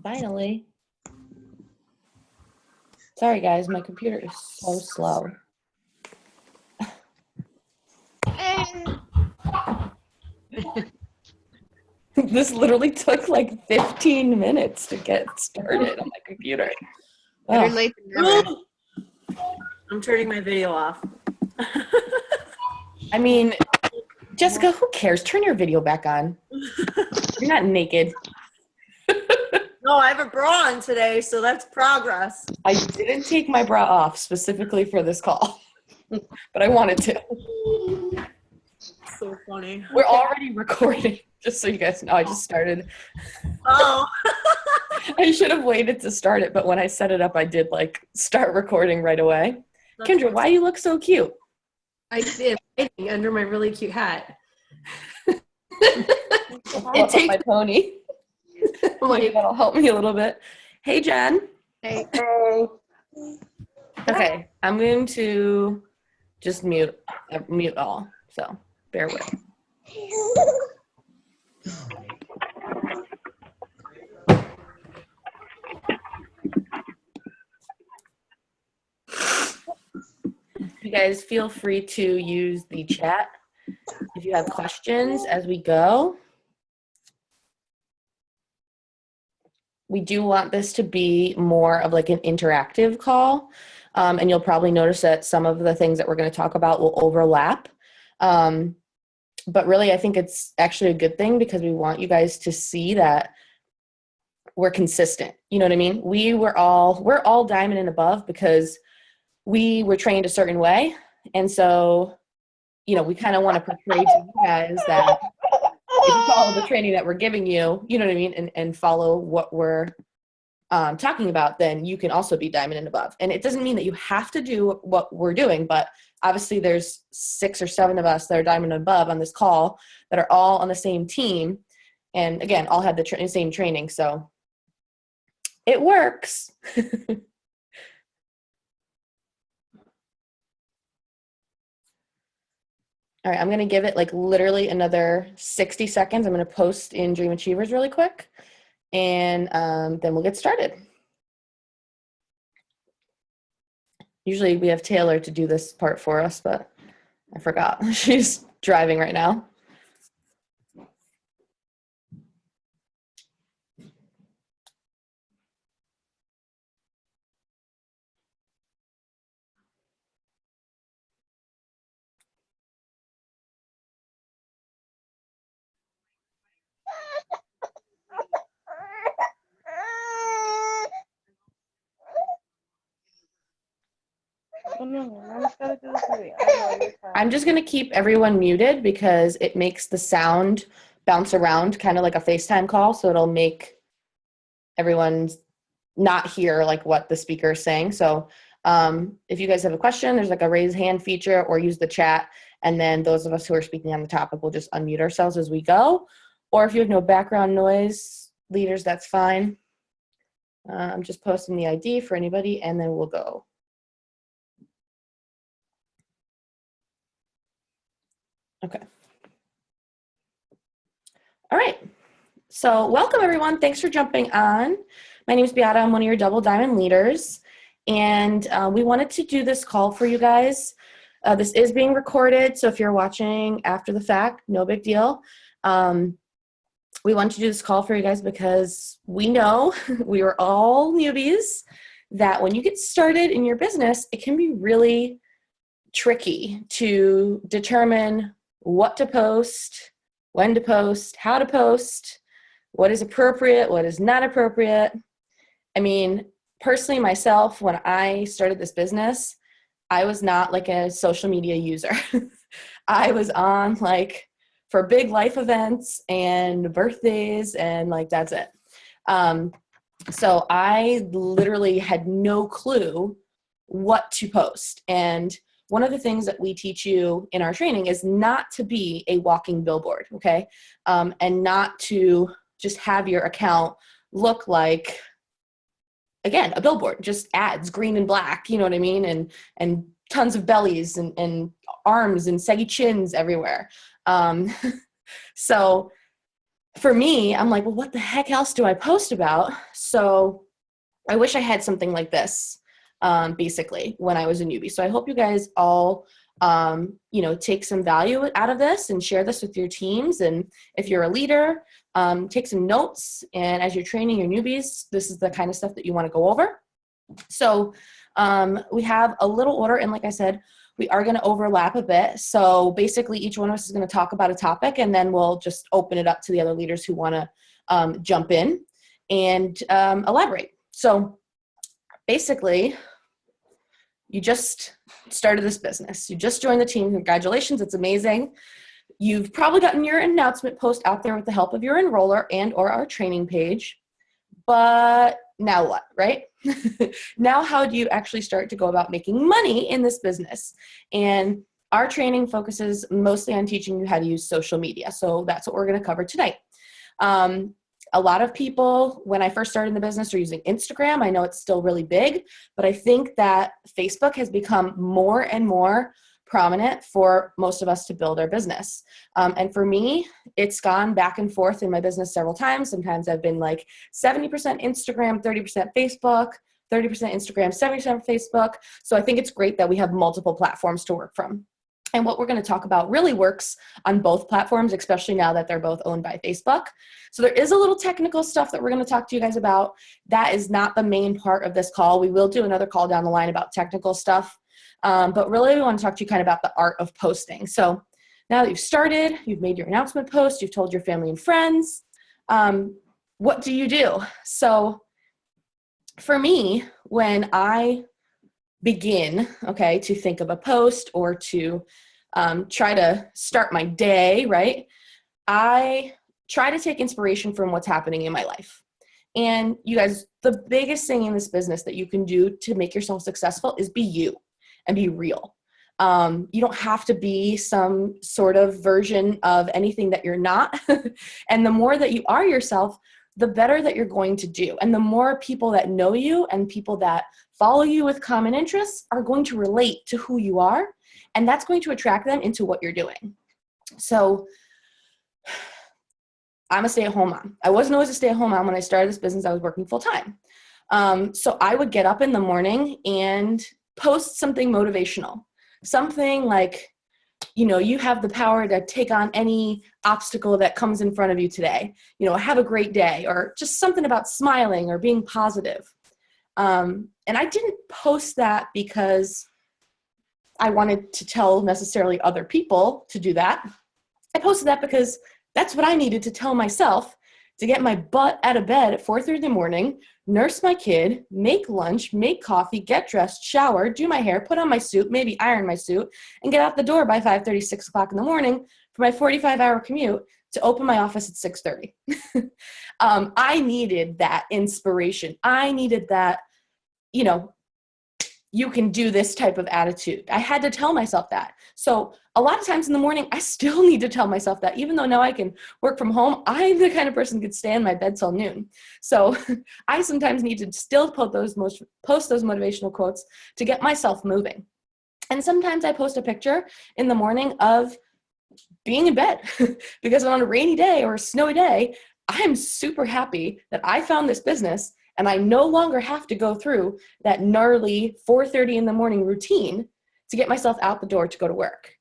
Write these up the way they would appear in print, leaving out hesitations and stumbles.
Finally. Sorry guys, my computer is so slow. This literally took like 15 minutes to get started on my computer. Better late than never. I'm turning my video off. I mean, Jessica, who cares? Turn your video back on. You're not naked. No, I have a bra on today, so that's progress. I didn't take my bra off specifically for this call, but I wanted to. So funny. We're already recording, just so you guys know. I just started. Oh. I should have waited to start it, but when I set it up, I did like start recording right away. That's Kendra, why you look so cute? I did hiding under my really cute hat. It takes my pony. Maybe that'll help me a little bit. Hey, Jen. Hey. Okay, I'm going to just mute all, so bear with. You guys feel free to use the chat if you have questions as we go. We do want this to be more of like an interactive call, and you'll probably notice that some of the things that we're going to talk about will overlap. But really, I think it's actually a good thing because we want you guys to see that we're consistent. You know what I mean? We're all diamond and above because we were trained a certain way. And so, you know, we kind of want to portray to you guys that if you follow the training that we're giving you, you know what I mean, and follow what we're talking about, then you can also be diamond and above. And it doesn't mean that you have to do what we're doing, but obviously there's 6 or 7 of us that are diamond and above on this call that are all on the same team. And again, all had the same training. So it works. All right, I'm going to give it like literally another 60 seconds. I'm going to post in Dream Achievers really quick, and then we'll get started. Usually we have Taylor to do this part for us, but I forgot. She's driving right now. I'm just going to keep everyone muted because it makes the sound bounce around kind of like a FaceTime call. So it'll make everyone not hear like what the speaker is saying. So if you guys have a question, there's like a raise hand feature or use the chat. And then those of us who are speaking on the topic will just unmute ourselves as we go. Or if you have no background noise, leaders, that's fine. I'm just posting the ID for anybody and then we'll go. Okay. All right. So welcome everyone. Thanks for jumping on. My name is Beata. I'm one of your Double Diamond leaders. And we wanted to do this call for you guys. This is being recorded. So if you're watching after the fact, no big deal. We want to do this call for you guys because we know we were all newbies that when you get started in your business, it can be really tricky to determine what to post, when to post, how to post, what is appropriate, what is not appropriate. I mean, personally myself, when I started this business, I was not like a social media user. I was on like for big life events and birthdays and like that's it. So I literally had no clue what to post. And one of the things that we teach you in our training is not to be a walking billboard, okay? And not to just have your account look like, again, a billboard, just ads, green and black, you know what I mean? And tons of bellies and arms and saggy chins everywhere. So for me, I'm like, well, what the heck else do I post about? So I wish I had something like this, basically, when I was a newbie. So I hope you guys all, take some value out of this and share this with your teams. And if you're a leader, take some notes. And as you're training your newbies, this is the kind of stuff that you want to go over. So we have a little order. And like I said, we are going to overlap a bit. So basically, each one of us is going to talk about a topic, and then we'll just open it up to the other leaders who want to jump in and elaborate. So basically, you just started this business. You just joined the team. Congratulations. It's amazing. You've probably gotten your announcement post out there with the help of your enroller and or our training page. But now what, right? Now how do you actually start to go about making money in this business? And our training focuses mostly on teaching you how to use social media. So that's what we're going to cover tonight. A lot of people, when I first started in the business, are using Instagram. I know it's still really big, but I think that Facebook has become more and more prominent for most of us to build our business. And for me, it's gone back and forth in my business several times. Sometimes I've been like 70% Instagram, 30% Facebook, 30% Instagram, 70% Facebook. So I think it's great that we have multiple platforms to work from. And what we're going to talk about really works on both platforms, especially now that they're both owned by Facebook. So there is a little technical stuff that we're going to talk to you guys about. That is not the main part of this call. We will do another call down the line about technical stuff. But really, we want to talk to you kind of about the art of posting. So now that you've started, you've made your announcement post, you've told your family and friends, what do you do? So for me, when I begin, to think of a post or to try to start my day, right, I try to take inspiration from what's happening in my life. And you guys, the biggest thing in this business that you can do to make yourself successful is be you and be real. You don't have to be some sort of version of anything that you're not. And the more that you are yourself, the better that you're going to do. And the more people that know you and people that follow you with common interests are going to relate to who you are. And that's going to attract them into what you're doing. So I'm a stay-at-home mom. I wasn't always a stay-at-home mom. When I started this business, I was working full-time. So I would get up in the morning and post something motivational. Something like, you have the power to take on any obstacle that comes in front of you today. Have a great day, or just something about smiling or being positive. And I didn't post that because I wanted to tell necessarily other people to do that. I posted that because that's what I needed to tell myself to get my butt out of bed at 4:30 in the morning, nurse my kid, make lunch, make coffee, get dressed, shower, do my hair, put on my suit, maybe iron my suit, and get out the door by 5:30, 6 o'clock in the morning for my 45-hour commute to open my office at 6:30. I needed that inspiration. I needed that, you can do this type of attitude. I had to tell myself that. So a lot of times in the morning, I still need to tell myself that. Even though now I can work from home, I'm the kind of person who could stay in my bed till noon. So I sometimes need to still post those motivational quotes to get myself moving. And sometimes I post a picture in the morning of being in bed because on a rainy day or a snowy day, I'm super happy that I found this business and I no longer have to go through that gnarly 4:30 in the morning routine to get myself out the door to go to work.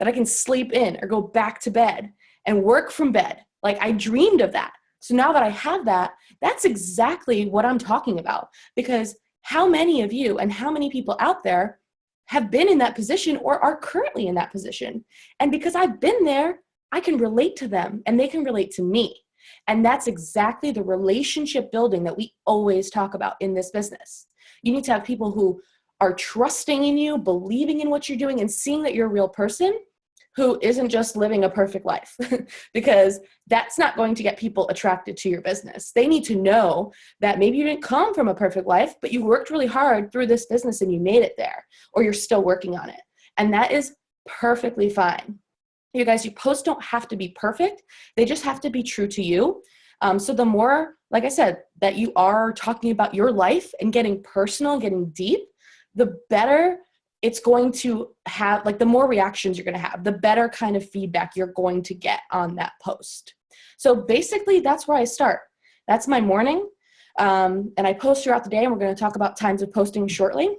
That I can sleep in or go back to bed and work from bed. Like I dreamed of that. So now that I have that, that's exactly what I'm talking about. Because how many of you and how many people out there have been in that position or are currently in that position? And because I've been there, I can relate to them and they can relate to me. And that's exactly the relationship building that we always talk about in this business. You need to have people who are trusting in you, believing in what you're doing, and seeing that you're a real person who isn't just living a perfect life, because that's not going to get people attracted to your business. They need to know that maybe you didn't come from a perfect life, but you worked really hard through this business and you made it there, or you're still working on it. And that is perfectly fine. You guys, your posts don't have to be perfect. They just have to be true to you. So the more, like I said, that you are talking about your life and getting personal, getting deep, the better it's going to have, like, the more reactions you're going to have, the better kind of feedback you're going to get on that post. So basically, that's where I start. That's my morning. And I post throughout the day, and we're going to talk about times of posting shortly.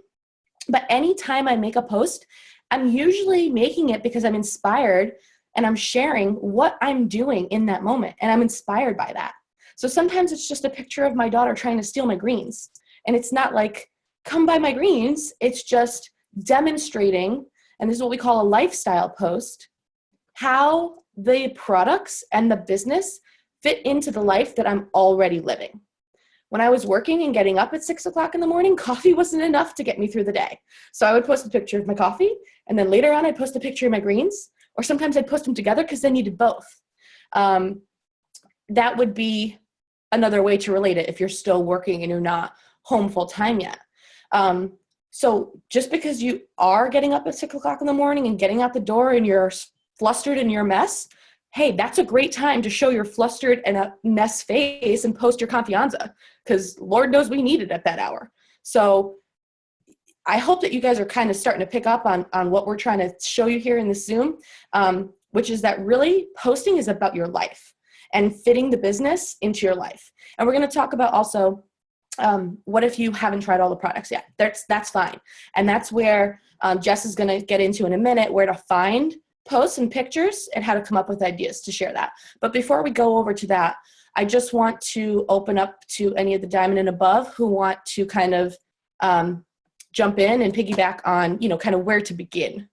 But anytime I make a post, I'm usually making it because I'm inspired and I'm sharing what I'm doing in that moment, and I'm inspired by that. So sometimes it's just a picture of my daughter trying to steal my greens. And it's not like, come buy my greens. It's just demonstrating, and this is what we call a lifestyle post, how the products and the business fit into the life that I'm already living. When I was working and getting up at 6 o'clock in the morning, coffee wasn't enough to get me through the day. So I would post a picture of my coffee, and then later on I'd post a picture of my greens, or sometimes I'd post them together because they needed both. That would be another way to relate it if you're still working and you're not home full time yet. So just because you are getting up at 6 o'clock in the morning and getting out the door and you're flustered and you're a mess, hey, that's a great time to show your flustered and a mess face and post your confianza, because Lord knows we need it at that hour. So I hope that you guys are kind of starting to pick up on what we're trying to show you here in this Zoom, which is that really posting is about your life and fitting the business into your life. And we're going to talk about also, what if you haven't tried all the products yet? That's fine. And that's where Jess is going to get into in a minute, where to find posts and pictures and how to come up with ideas to share that. But before we go over to that, I just want to open up to any of the Diamond and above who want to kind of jump in and piggyback on, kind of where to begin.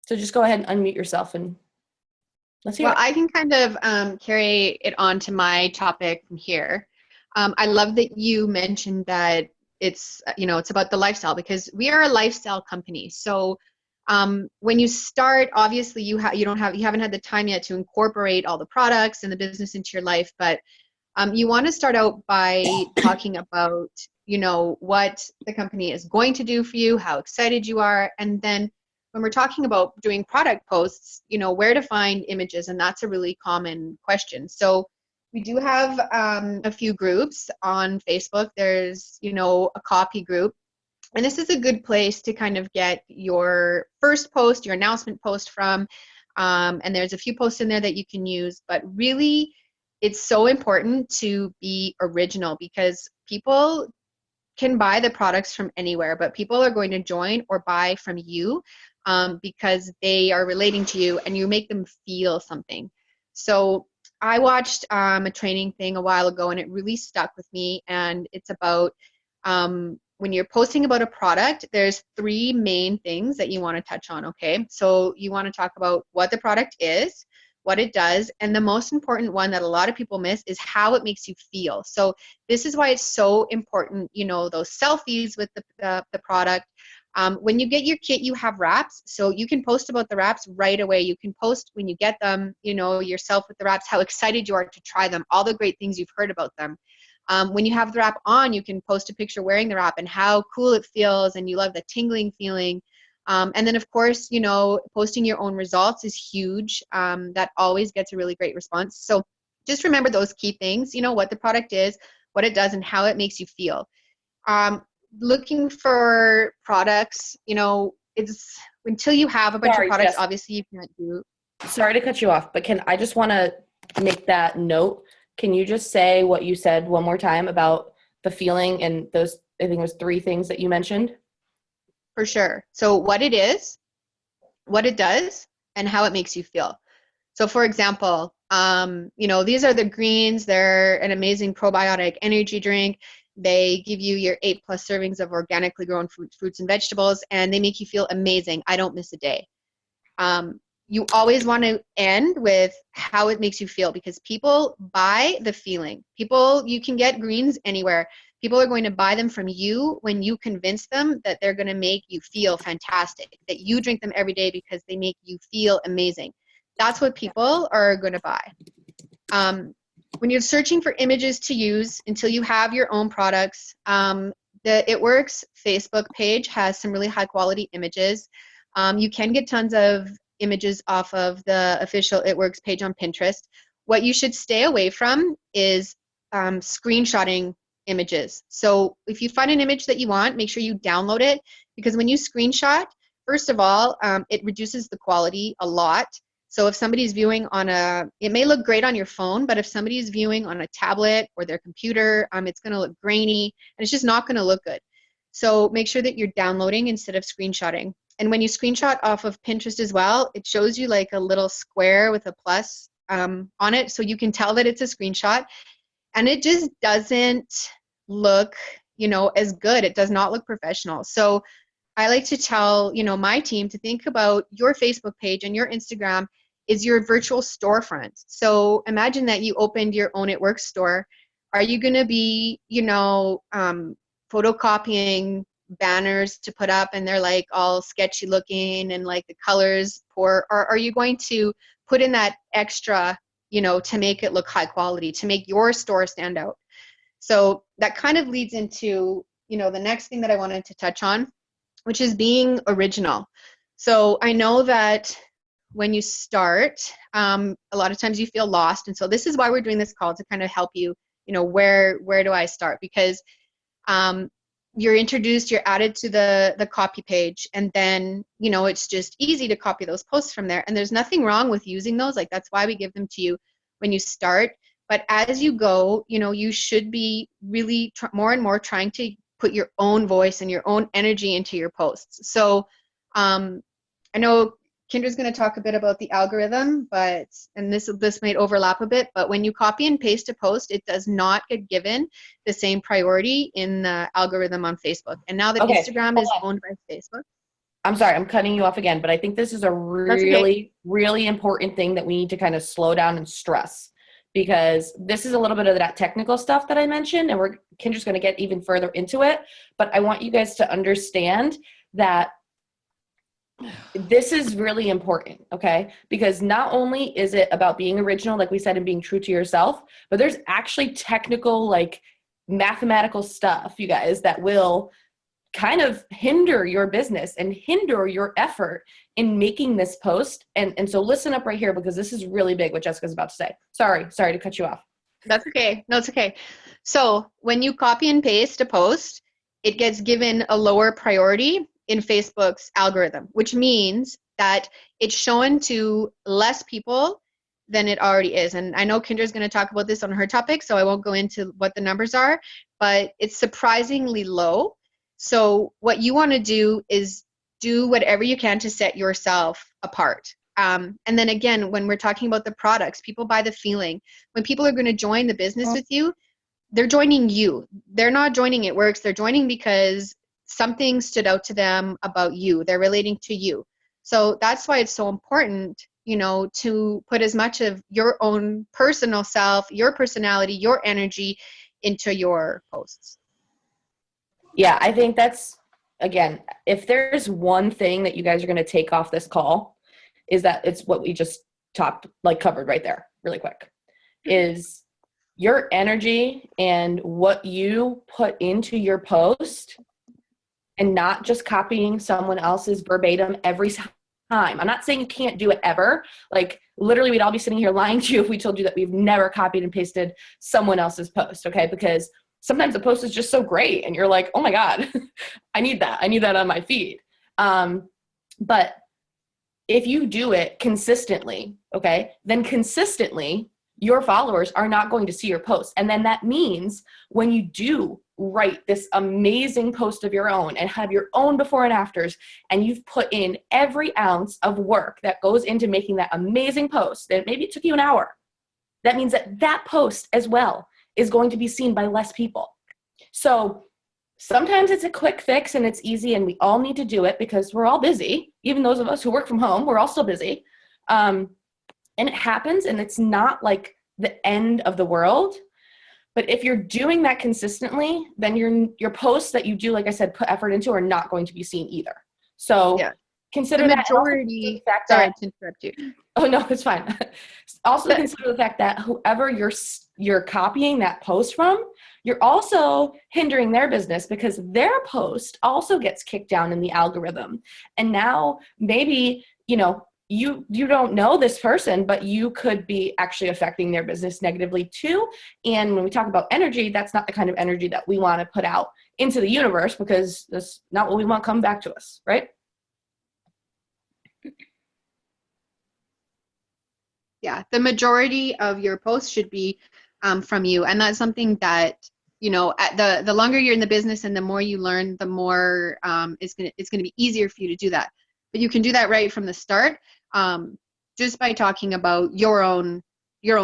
So just go ahead and unmute yourself and let's hear it. I can kind of carry it on to my topic from here. I love that you mentioned that it's about the lifestyle, because we are a lifestyle company. So when you start, obviously you haven't had the time yet to incorporate all the products and the business into your life, but you want to start out by talking about, what the company is going to do for you, how excited you are, and then when we're talking about doing product posts, where to find images, and that's a really common question. So we do have a few groups on Facebook. There's, a copy group, and this is a good place to kind of get your first post, your announcement post from, and there's a few posts in there that you can use, but really it's so important to be original, because people can buy the products from anywhere, but people are going to join or buy from you because they are relating to you and you make them feel something. So I watched a training thing a while ago, and it really stuck with me, and it's about when you're posting about a product, there's 3 main things that you want to touch on, okay? So you want to talk about what the product is, what it does, and the most important one that a lot of people miss is how it makes you feel. So this is why it's so important, those selfies with the product. When you get your kit, you have wraps, so you can post about the wraps right away. You can post when you get them, yourself with the wraps, how excited you are to try them, all the great things you've heard about them. When you have the wrap on, you can post a picture wearing the wrap and how cool it feels, and you love the tingling feeling. And then, of course, posting your own results is huge. That always gets a really great response. So just remember those key things, what the product is, what it does, and how it makes you feel. Looking for products, it's until you have a bunch of products, obviously you can't do. Sorry to cut you off, but I just want to make that note. Can you just say what you said one more time about the feeling and those, I think it was 3 things that you mentioned? For sure. So what it is, what it does, and how it makes you feel. So for example, these are the greens. They're an amazing probiotic energy drink. They give you your 8+ servings of organically grown fruits and vegetables, and they make you feel amazing. I don't miss a day. You always want to end with how it makes you feel, because people buy the feeling. You can get greens anywhere. People are going to buy them from you when you convince them that they're going to make you feel fantastic, that you drink them every day because they make you feel amazing. That's what people are going to buy. When you're searching for images to use until you have your own products, the It Works Facebook page has some really high quality images. You can get tons of images off of the official It Works page on Pinterest. What you should stay away from is screenshotting images. So if you find an image that you want, make sure you download it, because when you screenshot, first of all, it reduces the quality a lot. So if somebody's viewing on it may look great on your phone, but if somebody's viewing on a tablet or their computer, it's going to look grainy and it's just not going to look good. So make sure that you're downloading instead of screenshotting. And when you screenshot off of Pinterest as well, it shows you like a little square with a plus on it. So you can tell that it's a screenshot, and it just doesn't look, as good. It does not look professional. So I like to tell, my team to think about your Facebook page and your Instagram is your virtual storefront. So imagine that you opened your Own It Works store. Are you going to be, photocopying banners to put up and they're like all sketchy looking and like the colors poor? Or are you going to put in that extra, to make it look high quality, to make your store stand out? So that kind of leads into, the next thing that I wanted to touch on, which is being original. So I know that when you start, a lot of times you feel lost. And so this is why we're doing this call, to kind of help you, where do I start? Because you're introduced, you're added to the copy page, and then, it's just easy to copy those posts from there. And there's nothing wrong with using those. Like, that's why we give them to you when you start. But as you go, you should be really more and more trying to put your own voice and your own energy into your posts. So I know Kendra's going to talk a bit about the algorithm, and this might overlap a bit, but when you copy and paste a post, it does not get given the same priority in the algorithm on Facebook. And now that Instagram is owned by Facebook. I'm sorry, I'm cutting you off again, but I think this is a really important thing that we need to kind of slow down and stress, because this is a little bit of that technical stuff that I mentioned, and Kendra's going to get even further into it. But I want you guys to understand that this is really important, okay? Because not only is it about being original, like we said, and being true to yourself, but there's actually technical, like mathematical stuff, you guys, that will kind of hinder your business and hinder your effort in making this post. And so listen up right here, because this is really big what Jessica's about to say. Sorry to cut you off. That's okay. No, it's okay. So when you copy and paste a post, it gets given a lower priority in Facebook's algorithm, which means that it's shown to less people than it already is. And I know Kendra's going to talk about this on her topic, so I won't go into what the numbers are, but it's surprisingly low. So what you want to do is do whatever you can to set yourself apart. And then again, when we're talking about the products, people buy the feeling. When people are going to join the business with you, they're joining you. They're not joining It Works. They're joining because something stood out to them about you. They're relating to you. So that's why it's so important, to put as much of your own personal self, your personality, your energy into your posts. Yeah, I think that's, again, if there's one thing that you guys are going to take off this call, is that it's what we just covered right there really quick, is your energy and what you put into your post, and not just copying someone else's verbatim every time. I'm not saying you can't do it ever. Like, literally, we'd all be sitting here lying to you if we told you that we've never copied and pasted someone else's post, okay? Because sometimes the post is just so great, and you're like, oh my God, I need that. I need that on my feed. But if you do it consistently, okay, then consistently, your followers are not going to see your post. And then that means when you do write this amazing post of your own and have your own before and afters, and you've put in every ounce of work that goes into making that amazing post, that maybe it took you an hour, that means that that post as well is going to be seen by less people. So sometimes it's a quick fix and it's easy, and we all need to do it because we're all busy. Even those of us who work from home, we're all still busy. And it happens, and it's not like the end of the world. But if you're doing that consistently, then your posts that you do, like I said, put effort into, are not going to be seen either. So consider the that. majority. Sorry to interrupt you. Oh no, it's fine. Also consider the fact that whoever you're copying that post from, you're also hindering their business, because their post also gets kicked down in the algorithm. And now maybe, you don't know this person, but you could be actually affecting their business negatively too. And when we talk about energy, that's not the kind of energy that we want to put out into the universe, because that's not what we want come back to us, right? Yeah, the majority of your posts should be from you, and that's something that, you know, at the longer you're in the business and the more you learn, the more it's gonna be easier for you to do that. But you can do that right from the start, just by talking about your own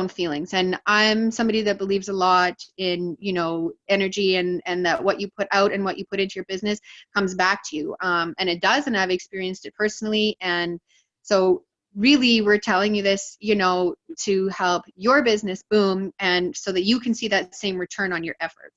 feelings. And I'm somebody that believes a lot in, you know, energy, and that what you put out and what you put into your business comes back to you, and it does, and I've experienced it personally. And so really, we're telling you this, you know, to help your business boom, and so that you can see that same return on your effort.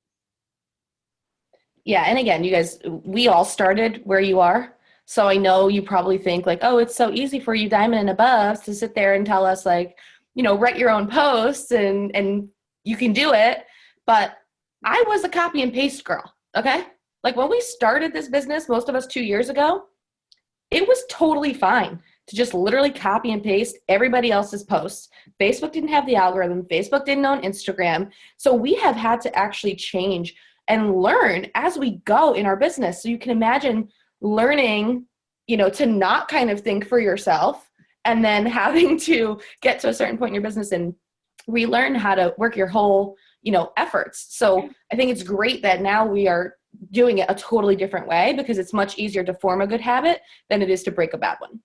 Yeah, and again, you guys, we all started where you are. So I know you probably think like, oh, it's so easy for you diamond and above to sit there and tell us like, you know, write your own posts and you can do it. But I was a copy and paste girl, okay? Like when we started this business, most of us 2 years ago, it was totally fine to just literally copy and paste everybody else's posts. Facebook didn't have the algorithm. Facebook didn't own Instagram. So we have had to actually change and learn as we go in our business. So you can imagine learning, you know, to not kind of think for yourself, and then having to get to a certain point in your business and relearn how to work your whole, you know, efforts. So I think it's great that now we are doing it a totally different way, because it's much easier to form a good habit than it is to break a bad one.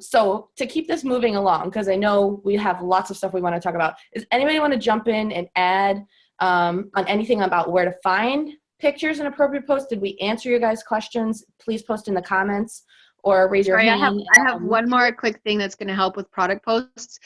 So to keep this moving along, because I know we have lots of stuff we want to talk about, does anybody want to jump in and add on anything about where to find pictures and appropriate posts? Did we answer your guys' questions? Please post in the comments or raise your Sorry, hand. I have one more quick thing that's going to help with product posts.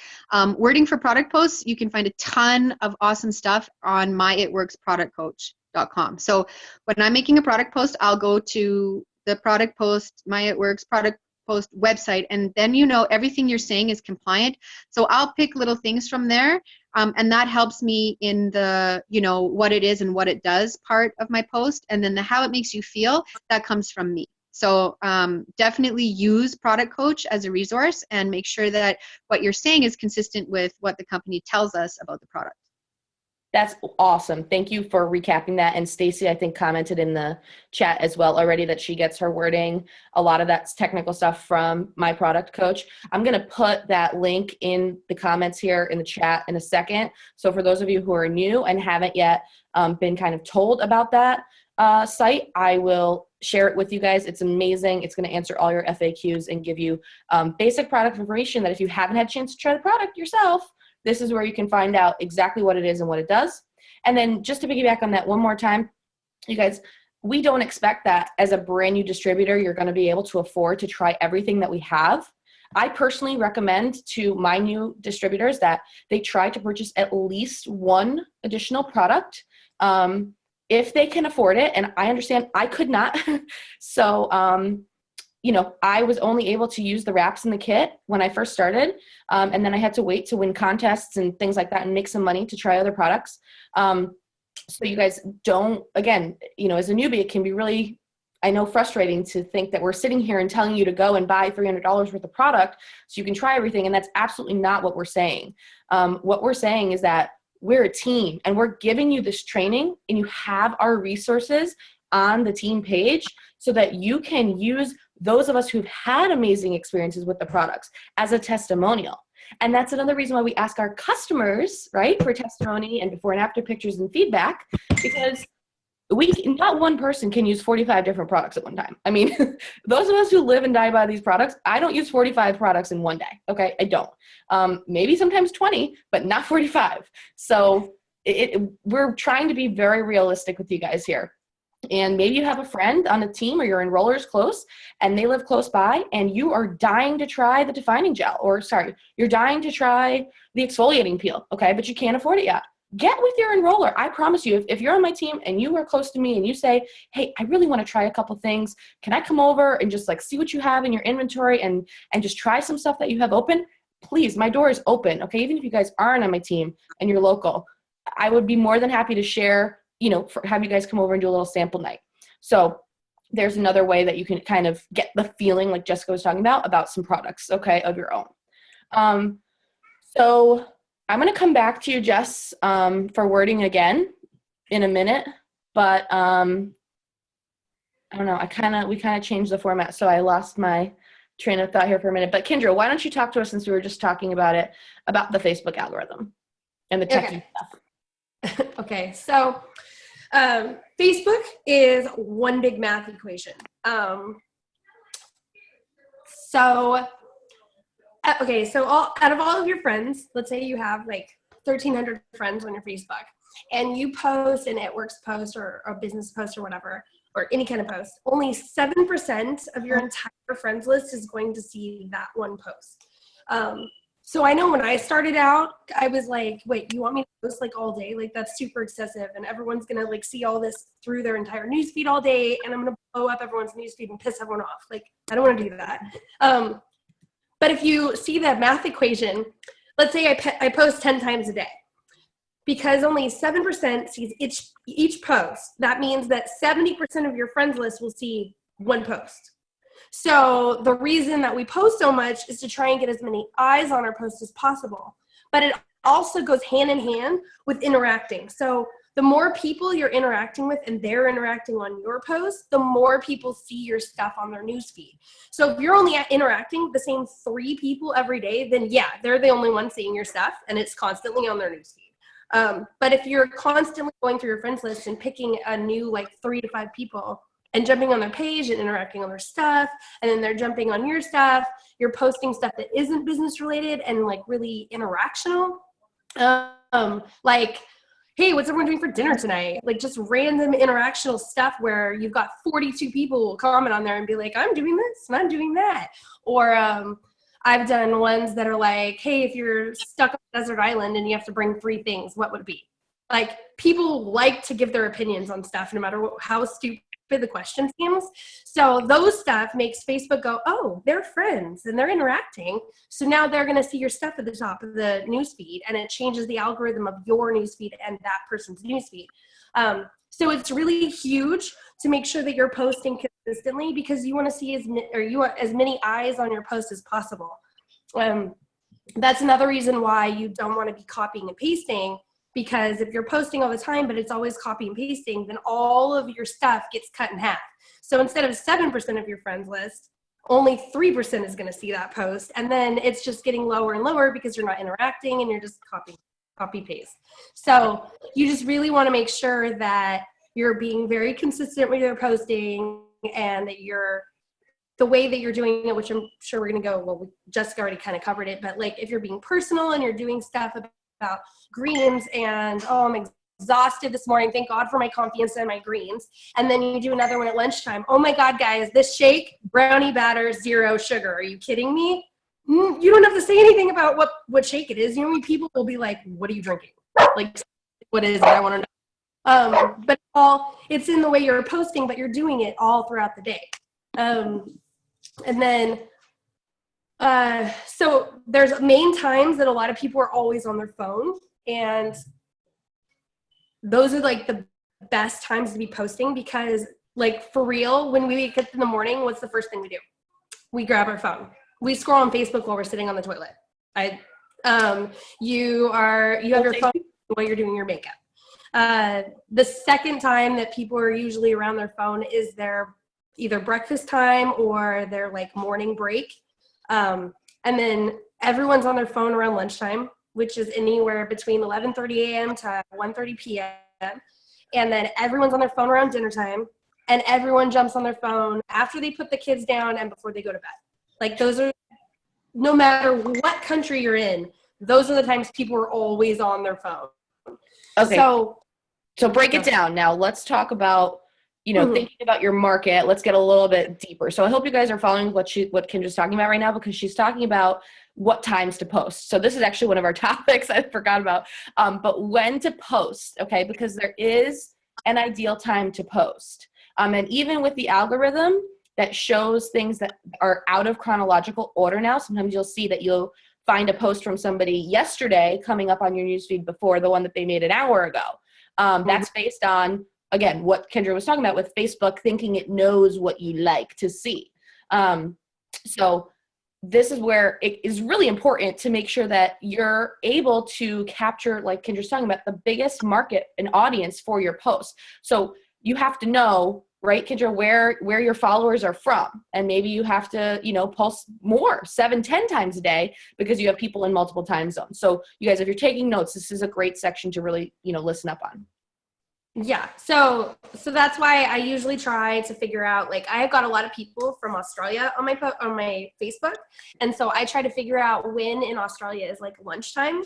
Wording for product posts, you can find a ton of awesome stuff on myitworksproductcoach.com. So when I'm making a product post, I'll go to the product post, myitworks product post website, and then, you know, everything you're saying is compliant. So I'll pick little things from there, and that helps me in the, you know, what it is and what it does part of my post, and then the how it makes you feel, that comes from me. So definitely use Product Coach as a resource, and make sure that what you're saying is consistent with what the company tells us about the product. That's awesome. Thank you for recapping that. And Stacy, I think, commented in the chat as well already that she gets her wording. A lot of that's technical stuff from my product coach. I'm going to put that link in the comments here in the chat in a second. So for those of you who are new and haven't yet been kind of told about that site, I will share it with you guys. It's amazing. It's going to answer all your FAQs and give you basic product information that if you haven't had a chance to try the product yourself, this is where you can find out exactly what it is and what it does. And then just to piggyback on that one more time, you guys, we don't expect that as a brand new distributor, you're going to be able to afford to try everything that we have. I personally recommend to my new distributors that they try to purchase at least one additional product if they can afford it. And I understand I could not. So, you know, I was only able to use the wraps in the kit when I first started. And then I had to wait to win contests and things like that and make some money to try other products. So you guys don't, again, you know, as a newbie, it can be really, I know, frustrating to think that we're sitting here and telling you to go and buy $300 worth of product so you can try everything. And that's absolutely not what we're saying. What we're saying is that we're a team and we're giving you this training, and you have our resources on the team page so that you can use those of us who've had amazing experiences with the products as a testimonial. And that's another reason why we ask our customers, right, for testimony and before and after pictures and feedback, because not one person can use 45 different products at one time. I mean, those of us who live and die by these products, I don't use 45 products in one day. Okay, I don't. Maybe sometimes 20, but not 45. So we're trying to be very realistic with you guys here. And maybe you have a friend on a team or your enrollers close and they live close by and you are dying to try the defining gel, or sorry, you're dying to try the exfoliating peel, okay, but you can't afford it yet. Get with your enroller. I promise you, if you're on my team and you are close to me and you say, hey, I really want to try a couple things, can I come over and just like see what you have in your inventory and just try some stuff that you have open? Please, my door is open, okay? Even if you guys aren't on my team and you're local, I would be more than happy to share, you know, have you guys come over and do a little sample night. So there's another way that you can kind of get the feeling like Jessica was talking about some products, okay, of your own. So I'm going to come back to you, Jess, for wording again in a minute, but I don't know. We kind of changed the format, so I lost my train of thought here for a minute. But Kendra, why don't you talk to us, since we were just talking about it, about the Facebook algorithm and the techie stuff. Okay, so Facebook is one big math equation. So out of all of your friends, let's say you have like 1,300 friends on your Facebook, and you post an It Works post or a business post or whatever, or any kind of post, only 7% of your entire friends list is going to see that one post. So I know when I started out, I was like, wait, you want me to post like all day? Like that's super excessive, and everyone's gonna like see all this through their entire newsfeed all day, and I'm gonna blow up everyone's newsfeed and piss everyone off. Like I don't wanna do that. But if you see that math equation, let's say I post 10 times a day. Because only 7% sees each post, that means that 70% of your friends list will see one post. So the reason that we post so much is to try and get as many eyes on our post as possible. But it also goes hand in hand with interacting. So the more people you're interacting with and they're interacting on your post, the more people see your stuff on their newsfeed. So if you're only interacting with the same 3 people every day, then yeah, they're the only ones seeing your stuff and it's constantly on their newsfeed. But if you're constantly going through your friends list and picking a new like 3 to 5 people and jumping on their page and interacting on their stuff, and then they're jumping on your stuff, you're posting stuff that isn't business related and like really interactional, like, hey, what's everyone doing for dinner tonight? Like just random interactional stuff where you've got 42 people comment on there and be like, I'm doing this and I'm doing that. Or I've done ones that are like, hey, if you're stuck on a desert island and you have to bring 3 things, what would it be? Like people like to give their opinions on stuff no matter how stupid the question seems. So those stuff makes Facebook go, oh, they're friends and they're interacting. So now they're going to see your stuff at the top of the newsfeed, and it changes the algorithm of your newsfeed and that person's newsfeed. So it's really huge to make sure that you're posting consistently because you want to see you want as many eyes on your post as possible. That's another reason why you don't want to be copying and pasting, because if you're posting all the time, but it's always copy and pasting, then all of your stuff gets cut in half. So instead of 7% of your friends list, only 3% is going to see that post. And then it's just getting lower and lower because you're not interacting and you're just copy paste. So you just really want to make sure that you're being very consistent with your posting and that the way that you're doing it, which I'm sure we're going to go, well, Jessica already kind of covered it, but like if you're being personal and you're doing stuff about greens and, oh, I'm exhausted this morning, thank God for my confidence and my greens. And then you do another one at lunchtime. Oh my God, guys, this shake, brownie batter, 0 sugar. Are you kidding me? You don't have to say anything about what shake it is. You know, people will be like, what are you drinking? Like, what is it? I want to know. But it's in the way you're posting, but you're doing it all throughout the day. And then, so there's main times that a lot of people are always on their phone, and those are like the best times to be posting because, like, for real, when we wake up in the morning, what's the first thing we do? We grab our phone. We scroll on Facebook while we're sitting on the toilet. You have your phone while you're doing your makeup. The second time that people are usually around their phone is their either breakfast time or their like morning break. And then everyone's on their phone around lunchtime, which is anywhere between 11:30 a.m. to 1:30 p.m. And then everyone's on their phone around dinner time, and everyone jumps on their phone after they put the kids down and before they go to bed. Like those are, no matter what country you're in, those are the times people are always on their phone. Okay. So break it Okay. down. Now let's talk about, thinking about your market. Let's get a little bit deeper. So I hope you guys are following what Kendra's talking about right now, because she's talking about what times to post. So this is actually one of our topics I forgot about, but when to post, okay? Because there is an ideal time to post. And even with the algorithm that shows things that are out of chronological order now, sometimes you'll see that you'll find a post from somebody yesterday coming up on your newsfeed before the one that they made an hour ago. That's based on again, what Kendra was talking about with Facebook, thinking it knows what you like to see. So this is where it is really important to make sure that you're able to capture, like Kendra's talking about, the biggest market and audience for your post. So you have to know, right, Kendra, where your followers are from. And maybe you have to, post more, 7-10 times a day, because you have people in multiple time zones. So you guys, if you're taking notes, this is a great section to really, listen up on. Yeah. So that's why I usually try to figure out, like, I've got a lot of people from Australia on my Facebook. And so I try to figure out when in Australia is like lunchtime.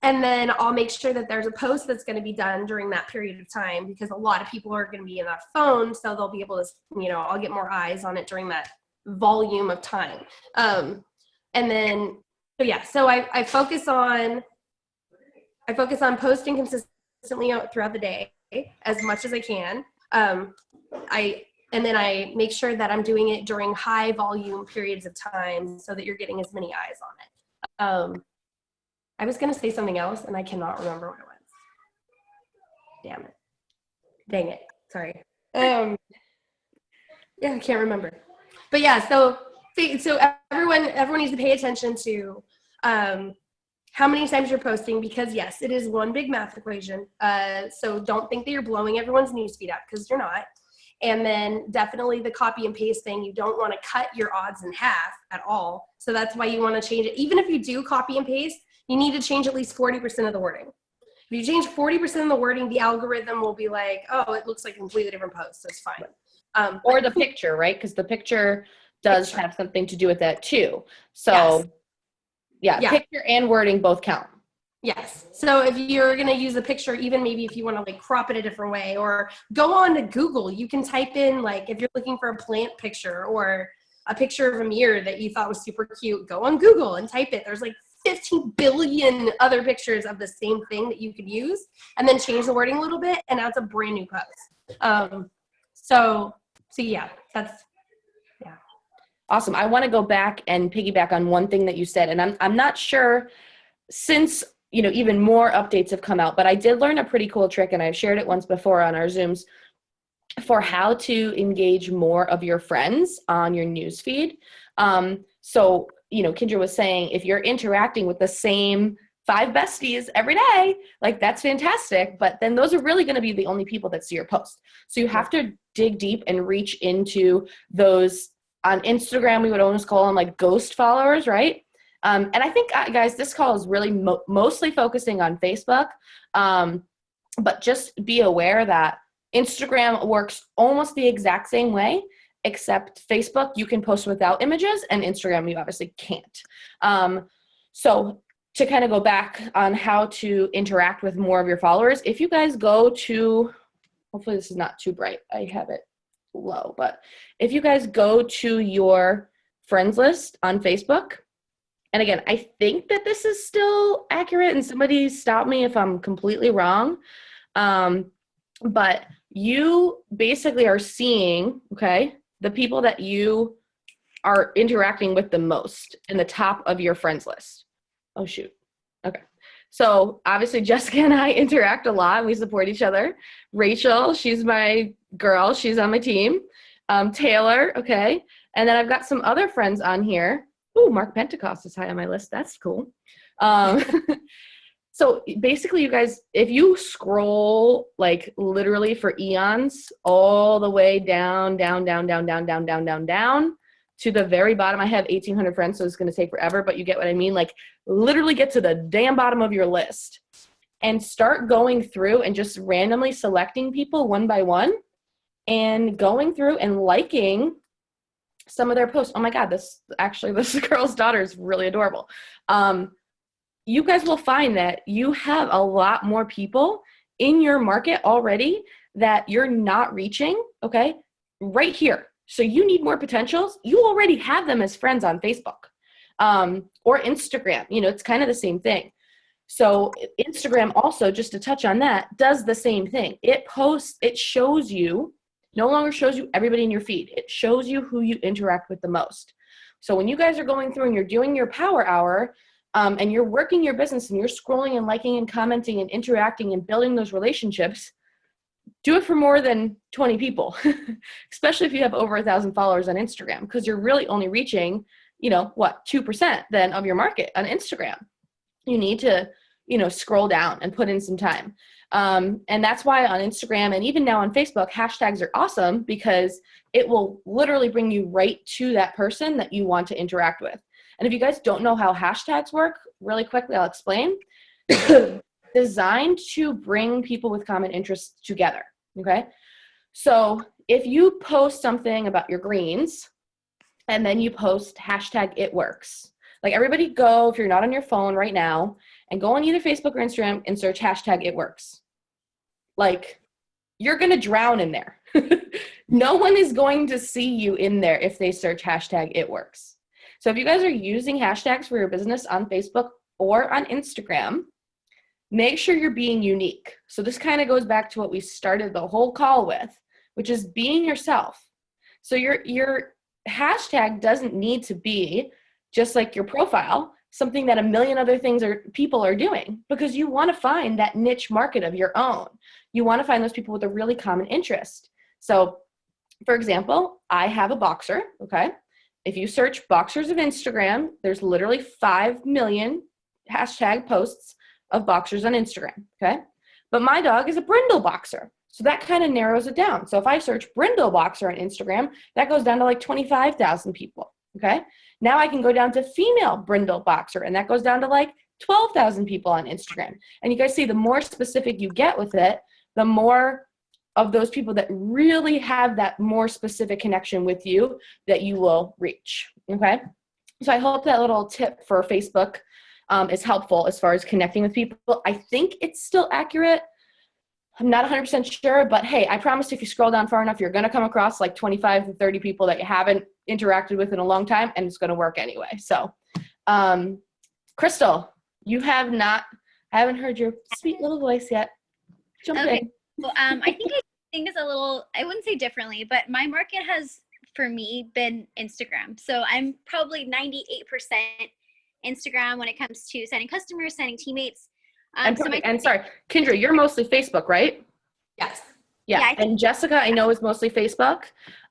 And then I'll make sure that there's a post that's going to be done during that period of time, because a lot of people are going to be in that phone. So they'll be able to, I'll get more eyes on it during that volume of time. And then, so I focus on posting consistently throughout the day as much as I can. And then I make sure that I'm doing it during high volume periods of time so that you're getting as many eyes on it. I was going to say something else and I cannot remember what it was. Damn it. Dang it. Sorry. Yeah, I can't remember. But yeah, so everyone needs to pay attention to how many times you're posting, because yes, it is one big math equation. So don't think that you're blowing everyone's newsfeed up, because you're not. And then definitely the copy and paste thing, you don't want to cut your odds in half at all. So that's why you want to change it. Even if you do copy and paste, you need to change at least 40% of the wording. If you change 40% of the wording, the algorithm will be like, oh, it looks like a completely different post. So it's fine. Or the picture, right? Because the picture does have something to do with that too. So yeah, picture and wording both count. Yes. So if you're going to use a picture, even maybe if you want to like crop it a different way, or go on to Google, you can type in, like, if you're looking for a plant picture or a picture of a mirror that you thought was super cute, go on Google and type it. There's like 15 billion other pictures of the same thing that you could use, and then change the wording a little bit, and now it's a brand new post. So yeah, that's, yeah. Awesome. I want to go back and piggyback on one thing that you said, and I'm not sure, since even more updates have come out, but I did learn a pretty cool trick, and I've shared it once before on our Zooms, for how to engage more of your friends on your newsfeed. So Kendra was saying, if you're interacting with the same 5 besties every day, like, that's fantastic, but then those are really going to be the only people that see your post. So you have to dig deep and reach into those. On Instagram, we would almost call them like ghost followers, right? And I think, guys, this call is really mostly focusing on Facebook, but just be aware that Instagram works almost the exact same way, except Facebook, you can post without images, and Instagram, you obviously can't. So to kind of go back on how to interact with more of your followers, if you guys go to, hopefully this is not too bright, I have it low, but if you guys go to your friends list on Facebook, and again, I think that this is still accurate, and somebody stop me if I'm completely wrong, but you basically are seeing, okay, the people that you are interacting with the most in the top of your friends list. Oh, shoot. Okay. So obviously Jessica and I interact a lot, and we support each other. Rachel, she's my girl. She's on my team. Taylor, okay. And then I've got some other friends on here. Ooh, Mark Pentecost is high on my list. That's cool. So basically, you guys, if you scroll like literally for eons all the way down to the very bottom, I have 1,800 friends, so it's going to take forever, but you get what I mean? Like, literally get to the damn bottom of your list and start going through and just randomly selecting people one by one and going through and liking some of their posts. Oh my God, this girl's daughter is really adorable. You guys will find that you have a lot more people in your market already that you're not reaching, okay, right here. So you need more potentials. You already have them as friends on Facebook or Instagram. It's kind of the same thing. So Instagram also, just to touch on that, does the same thing. It shows you, no longer shows you everybody in your feed. It shows you who you interact with the most. So when you guys are going through and you're doing your power hour, and you're working your business and you're scrolling and liking and commenting and interacting and building those relationships, do it for more than 20 people, especially if you have over 1,000 followers on Instagram, because you're really only reaching, 2% then of your market on Instagram. You need to, scroll down and put in some time. And that's why on Instagram and even now on Facebook, hashtags are awesome because it will literally bring you right to that person that you want to interact with. And if you guys don't know how hashtags work, really quickly, I'll explain. Designed to bring people with common interests together, okay? So if you post something about your greens and then you post hashtag it works, like everybody go, if you're not on your phone right now, and go on either Facebook or Instagram and search hashtag it works. Like, you're gonna drown in there. No one is going to see you in there if they search hashtag it works. So if you guys are using hashtags for your business on Facebook or on Instagram, make sure you're being unique. So this kind of goes back to what we started the whole call with, which is being yourself. So your hashtag doesn't need to be just like your profile, something that a million other people are doing, because you want to find that niche market of your own. You want to find those people with a really common interest. So for example, I have a boxer, okay? If you search boxers of Instagram, there's literally 5 million hashtag posts of boxers on Instagram, okay? But my dog is a brindle boxer, so that kind of narrows it down. So if I search brindle boxer on Instagram, that goes down to like 25,000 people, okay? Now I can go down to female brindle boxer, and that goes down to like 12,000 people on Instagram. And you guys see, the more specific you get with it, the more of those people that really have that more specific connection with you that you will reach, okay? So I hope that little tip for Facebook is helpful as far as connecting with people. I think it's still accurate. I'm not 100% sure, but hey, I promise if you scroll down far enough, you're going to come across like 25 to 30 people that you haven't interacted with in a long time, and it's going to work anyway. So, Crystal, I haven't heard your sweet little voice yet. Jump in. Well, I think it's a little, I wouldn't say differently, but my market has, for me, been Instagram. So I'm probably 98% Instagram when it comes to signing customers, signing teammates. And sorry, Kendra, you're mostly Facebook, right? Yes. Yeah, and Jessica, I know, is mostly Facebook.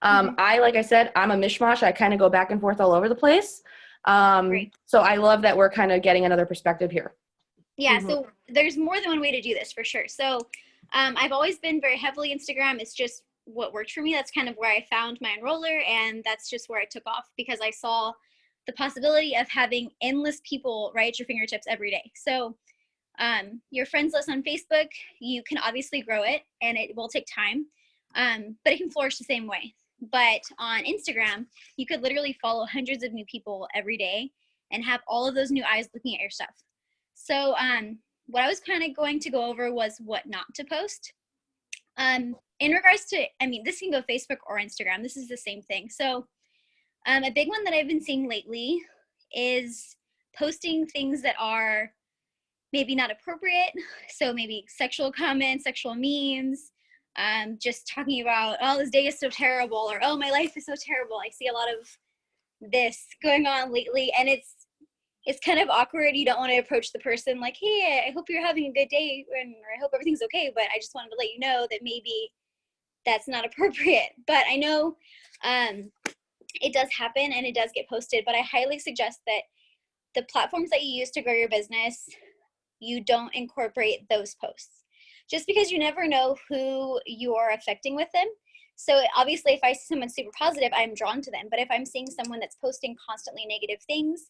Like I said, I'm a mishmash. I kind of go back and forth all over the place. So I love that we're kind of getting another perspective here. Yeah, so there's more than one way to do this for sure. So I've always been very heavily Instagram. It's just what worked for me. That's kind of where I found my enroller, and that's just where I took off because I saw the possibility of having endless people right at your fingertips every day. So your friends list on Facebook, you can obviously grow it and it will take time, but it can flourish the same way. But on Instagram, you could literally follow hundreds of new people every day and have all of those new eyes looking at your stuff. So what I was kind of going to go over was what not to post. In regards to, this can go Facebook or Instagram. This is the same thing. So a big one that I've been seeing lately is posting things that are maybe not appropriate. So maybe sexual comments, sexual memes, just talking about, oh, this day is so terrible, or oh, my life is so terrible. I see a lot of this going on lately, and it's kind of awkward. You don't want to approach the person like, hey, I hope you're having a good day, or I hope everything's okay, but I just wanted to let you know that maybe that's not appropriate. But I know it does happen and it does get posted, but I highly suggest that the platforms that you use to grow your business, you don't incorporate those posts, just because you never know who you're affecting with them. So obviously if I see someone super positive, I'm drawn to them. But if I'm seeing someone that's posting constantly negative things,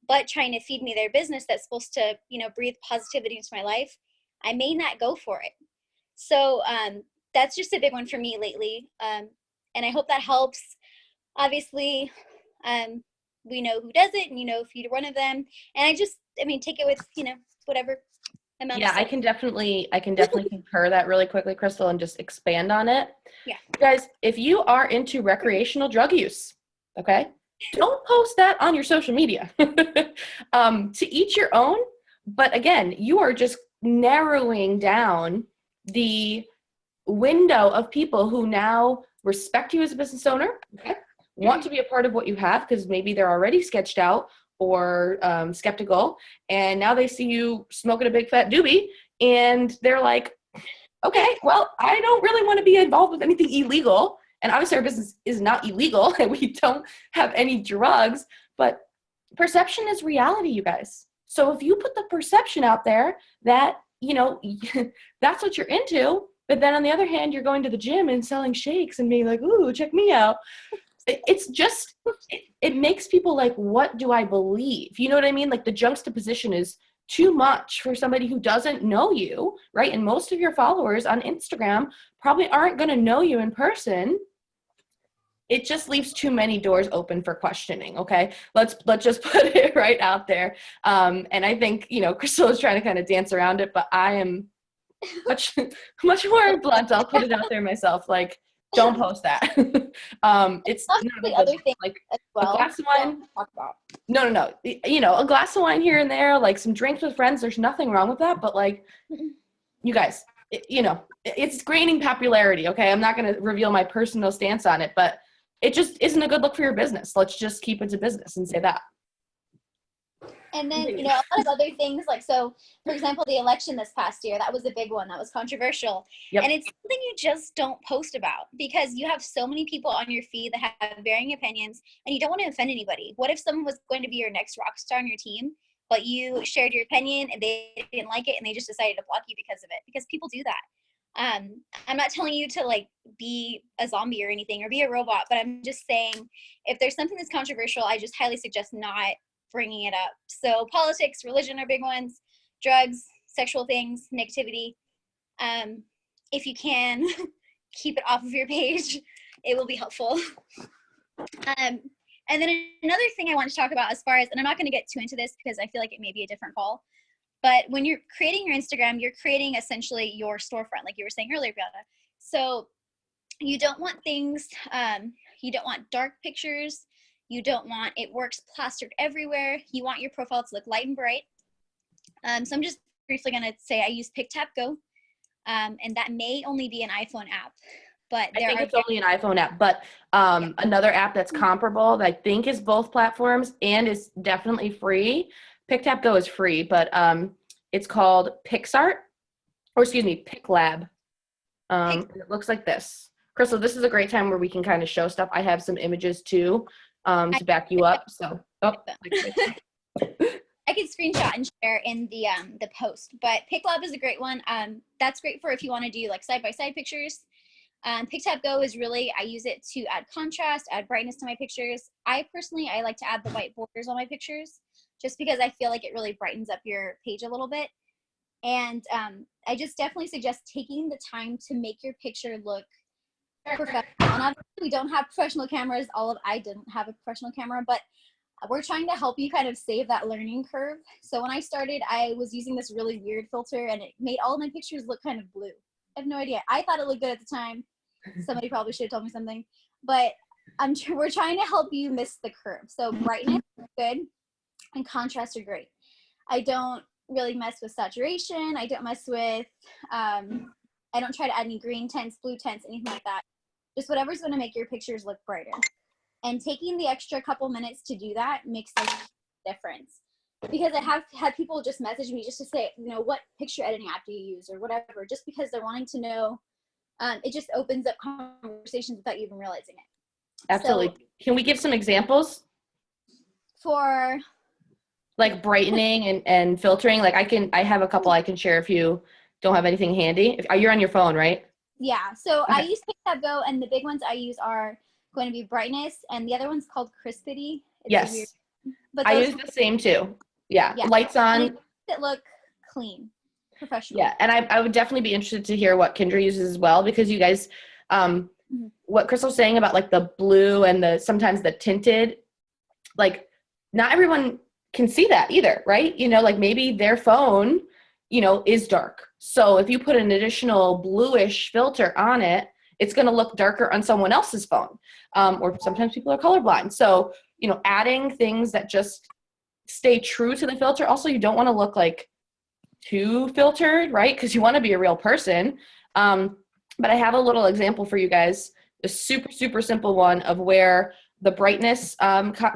but trying to feed me their business that's supposed to, breathe positivity into my life, I may not go for it. So that's just a big one for me lately. And I hope that helps. Obviously, we know who does it, and if you're one of them. And take it with, whatever amount. Yeah, I can definitely concur that really quickly, Crystal, and just expand on it. Yeah. Guys, if you are into recreational drug use, okay, don't post that on your social media. To each your own, but again, you are just narrowing down the window of people who now respect you as a business owner, okay, want to be a part of what you have because maybe they're already sketched out or skeptical, and now they see you smoking a big fat doobie, and they're like, okay, well, I don't really want to be involved with anything illegal. And obviously our business is not illegal and we don't have any drugs, but perception is reality, you guys. So if you put the perception out there that, you know, that's what you're into, but then on the other hand, you're going to the gym and selling shakes and being like, ooh, check me out. It's just, it makes people like, what do I believe? You know what I mean? Like the juxtaposition is too much for somebody who doesn't know you, right? And most of your followers on Instagram probably aren't going to know you in person. It just leaves too many doors open for questioning. Okay, let's just put it right out there. And I think, you know, Crystal is trying to kind of dance around it, but I am much more blunt. I'll put it out there myself. Like, don't post that. It's That's not the a good other look. thing Like as well. a glass of wine. Talk about. No. You know, a glass of wine here and there, like some drinks with friends. There's nothing wrong with that. But like, you guys, you know, it's gaining popularity. Okay, I'm not going to reveal my personal stance on it, but it just isn't a good look for your business. Let's just keep it to business and say that. And then, you know, a lot of other things like, so for example, the election this past year, that was a big one. That was controversial. Yep. And it's something you just don't post about because you have so many people on your feed that have varying opinions and you don't want to offend anybody. What if someone was going to be your next rock star on your team, but you shared your opinion and they didn't like it and they just decided to block you because of it? Because people do that. I'm not telling you to like be a zombie or anything or be a robot, but I'm just saying if there's something that's controversial, I just highly suggest not bringing it up. So politics, religion are big ones, drugs, sexual things, negativity. If you can keep it off of your page, it will be helpful. And then another thing I want to talk about as far as, and I'm not going to get too into this because I feel like it may be a different call, but when you're creating your Instagram, you're creating essentially your storefront, like you were saying earlier, Brianna. So you don't want things, you don't want dark pictures. You don't want it works plastered everywhere. You want your profile to look light and bright. So I'm just briefly going to say I use PicTapGo, and that may only be an iPhone app. But I think it's only an iPhone app, but another app that's comparable that I think is both platforms and is definitely free. PicTapGo is free, but it's called PicsArt, or excuse me, PicLab. It looks like this. Crystal, this is a great time where we can kind of show stuff. I have some images too to back you up. So, I could screenshot and share in the post, but PicLab is a great one. That's great for if you want to do like side-by-side pictures. PicTapGo is really, I use it to add contrast, add brightness to my pictures. I like to add the white borders on my pictures just because I feel like it really brightens up your page a little bit. And I just definitely suggest taking the time to make your picture look professional. And obviously we don't have professional cameras. I didn't have a professional camera, but we're trying to help you kind of save that learning curve. So when I started, I was using this really weird filter and it made all of my pictures look kind of blue. I have no idea. I thought it looked good at the time. Somebody probably should have told me something, but we're trying to help you miss the curve. So brightness is good and contrast are great. I don't really mess with saturation. I don't mess with, I don't try to add any green tints, blue tints, anything like that. Just whatever's going to make your pictures look brighter. And taking the extra couple minutes to do that makes a difference. Because I have had people just message me just to say, you know, what picture editing app do you use or whatever, just because they're wanting to know. It just opens up conversations without you even realizing it. Absolutely. So, can we give some examples? For like brightening and filtering? Like I have a couple I can share if you don't have anything handy. You're on your phone, right? Yeah. So okay. I use PicTapGo, and the big ones I use are going to be brightness, and the other one's called Crispity. Yes. But I use the same too. Yeah. Lights on. It look clean, professional. Yeah. And I would definitely be interested to hear what Kendra uses as well, because you guys, what Crystal's saying about like the blue and sometimes the tinted, like not everyone can see that either, right? You know, like maybe their phone, you know, is dark. So if you put an additional bluish filter on it, it's going to look darker on someone else's phone. Or sometimes people are colorblind. So, you know, adding things that just stay true to the filter. Also, you don't want to look like too filtered, right? Because you want to be a real person. But I have a little example for you guys, a super, super simple one of where the brightness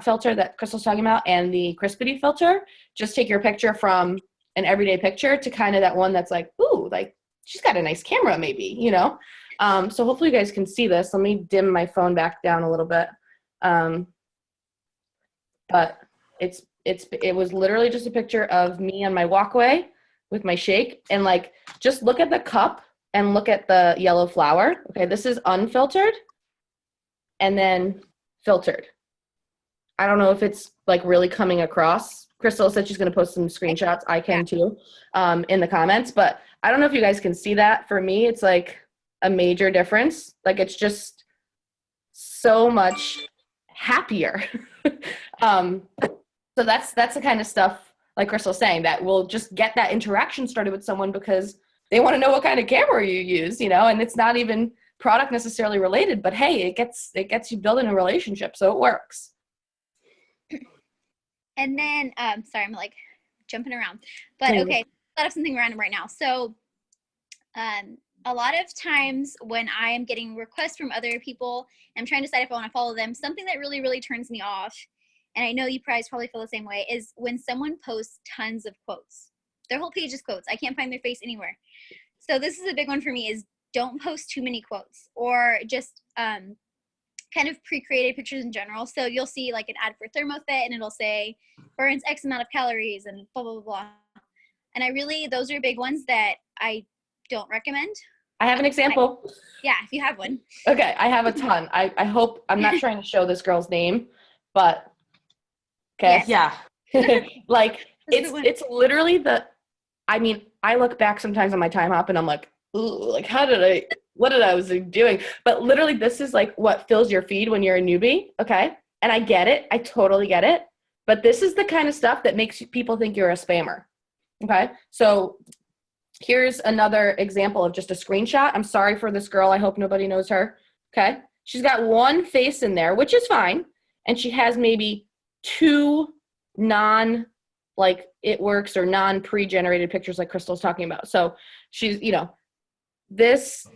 filter that Crystal's talking about and the crispity filter, just take your picture from an everyday picture to kind of that one that's like, ooh, like she's got a nice camera maybe, you know? So hopefully you guys can see this. Let me dim my phone back down a little bit. But it was literally just a picture of me on my walkway with my shake, and like, just look at the cup and look at the yellow flower. Okay, this is unfiltered and then filtered. I don't know if it's like really coming across. Crystal said she's going to post some screenshots. I can too, in the comments, but I don't know if you guys can see that. For me, it's like a major difference. Like, it's just so much happier. So that's the kind of stuff, like Crystal's saying, that will just get that interaction started with someone because they want to know what kind of camera you use, you know, and it's not even product necessarily related, but hey, it gets you building a relationship, so it works. And then, sorry, I'm like jumping around, but okay, thought of something random right now. So, a lot of times when I am getting requests from other people, I'm trying to decide if I want to follow them, something that really, really turns me off, and I know you guys probably feel the same way, is when someone posts tons of quotes. Their whole page is quotes. I can't find their face anywhere. So this is a big one for me, is don't post too many quotes, or just kind of pre-created pictures in general. So you'll see like an ad for ThermoFit and it'll say burns X amount of calories and blah, blah, blah, blah. And those are big ones that I don't recommend. I have an example. Yeah, if you have one. Okay, I have a ton. I hope, I'm not trying to show this girl's name, but okay. Yes. Yeah. Like, This is the one. it's literally I look back sometimes on my time hop and I'm like, ooh, like what did I was doing? But literally this is like what fills your feed when you're a newbie, okay? And I get it. I totally get it. But this is the kind of stuff that makes people think you're a spammer, okay? So here's another example of just a screenshot. I'm sorry for this girl. I hope nobody knows her, okay? She's got one face in there, which is fine. And she has maybe two like it works or non-pre-generated pictures like Crystal's talking about. So she's, you know, this,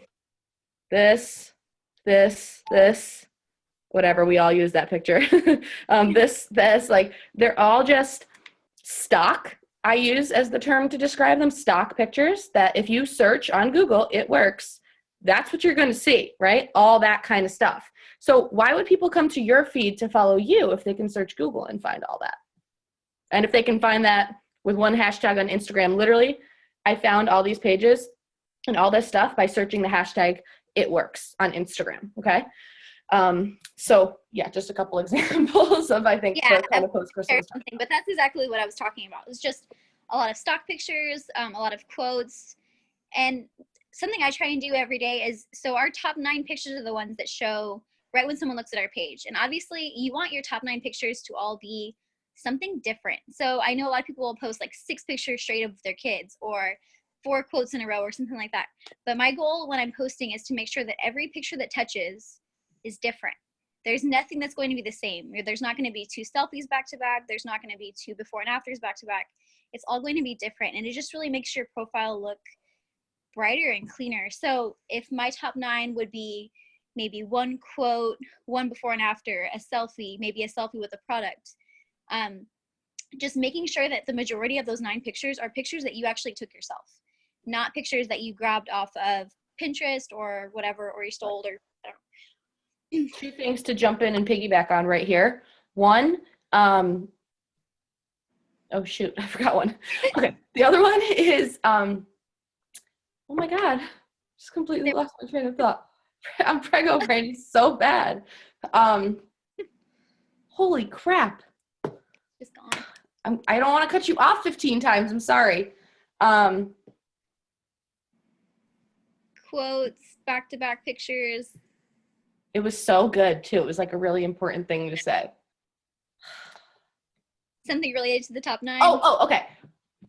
whatever, we all use that picture. This, like, they're all just stock. I use as the term to describe them, stock pictures that if you search on Google, it works. That's what you're going to see, right? All that kind of stuff. So why would people come to your feed to follow you if they can search Google and find all that? And if they can find that with one hashtag on Instagram, literally, I found all these pages and all this stuff by searching the hashtag it works on Instagram, okay? So yeah, just a couple examples of, I think, the kind of post Crystal was talking about. But that's exactly what I was talking about. It's just a lot of stock pictures, a lot of quotes, and something I try and do every day is, so our top 9 pictures are the ones that show right when someone looks at our page. And obviously you want your top 9 pictures to all be something different. So I know a lot of people will post like 6 pictures straight of their kids or 4 quotes in a row or something like that. But my goal when I'm posting is to make sure that every picture that touches is different. There's nothing that's going to be the same. There's not going to be 2 selfies back to back. There's not going to be 2 before and afters back to back. It's all going to be different. And it just really makes your profile look brighter and cleaner. So if my top 9 would be maybe 1 quote, 1 before and after, a selfie, maybe a selfie with a product, just making sure that the majority of those 9 pictures are pictures that you actually took yourself, not pictures that you grabbed off of Pinterest or whatever, or you stole, or I don't know. 2 things to jump in and piggyback on right here. One, oh shoot, I forgot one. Okay, the other one is, oh my God, just completely lost my train of thought. I'm prego brain so bad. Holy crap. Just gone. I don't want to cut you off 15 times. I'm sorry. Quotes, back-to-back pictures. It was so good too. It was like a really important thing to say. Something related to the top 9. Oh, okay.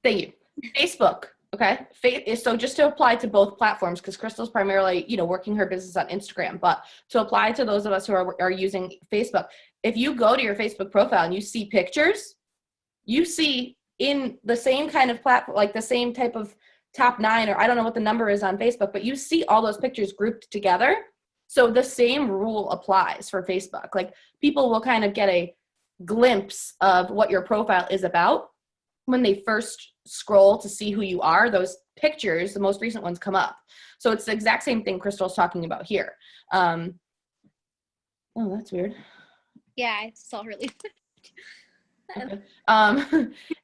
Thank you. Facebook. Okay. So just to apply to both platforms, because Crystal's primarily, working her business on Instagram, but to apply to those of us who are using Facebook, if you go to your Facebook profile and you see pictures, you see in the same kind of platform, like the same type of top 9, or I don't know what the number is on Facebook, but you see all those pictures grouped together. So the same rule applies for Facebook. Like, people will kind of get a glimpse of what your profile is about when they first scroll to see who you are. Those pictures, the most recent ones come up. So it's the exact same thing Crystal's talking about here. Oh, that's weird. Yeah, I saw her leave. Okay.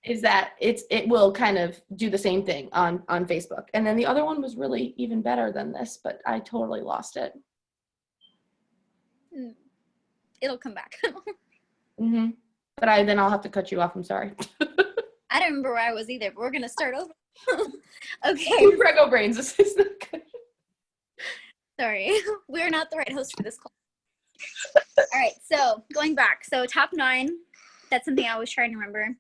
Is that it will kind of do the same thing on Facebook. And then the other one was really even better than this, but I totally lost it. It'll come back. Mm-hmm. But then I'll have to cut you off. I'm sorry. I don't remember where I was either, but we're gonna start over. Okay, Prego brains. This is not good. sorry. We're not the right host for this call. All right, so going back. So top 9, that's something I was trying to remember.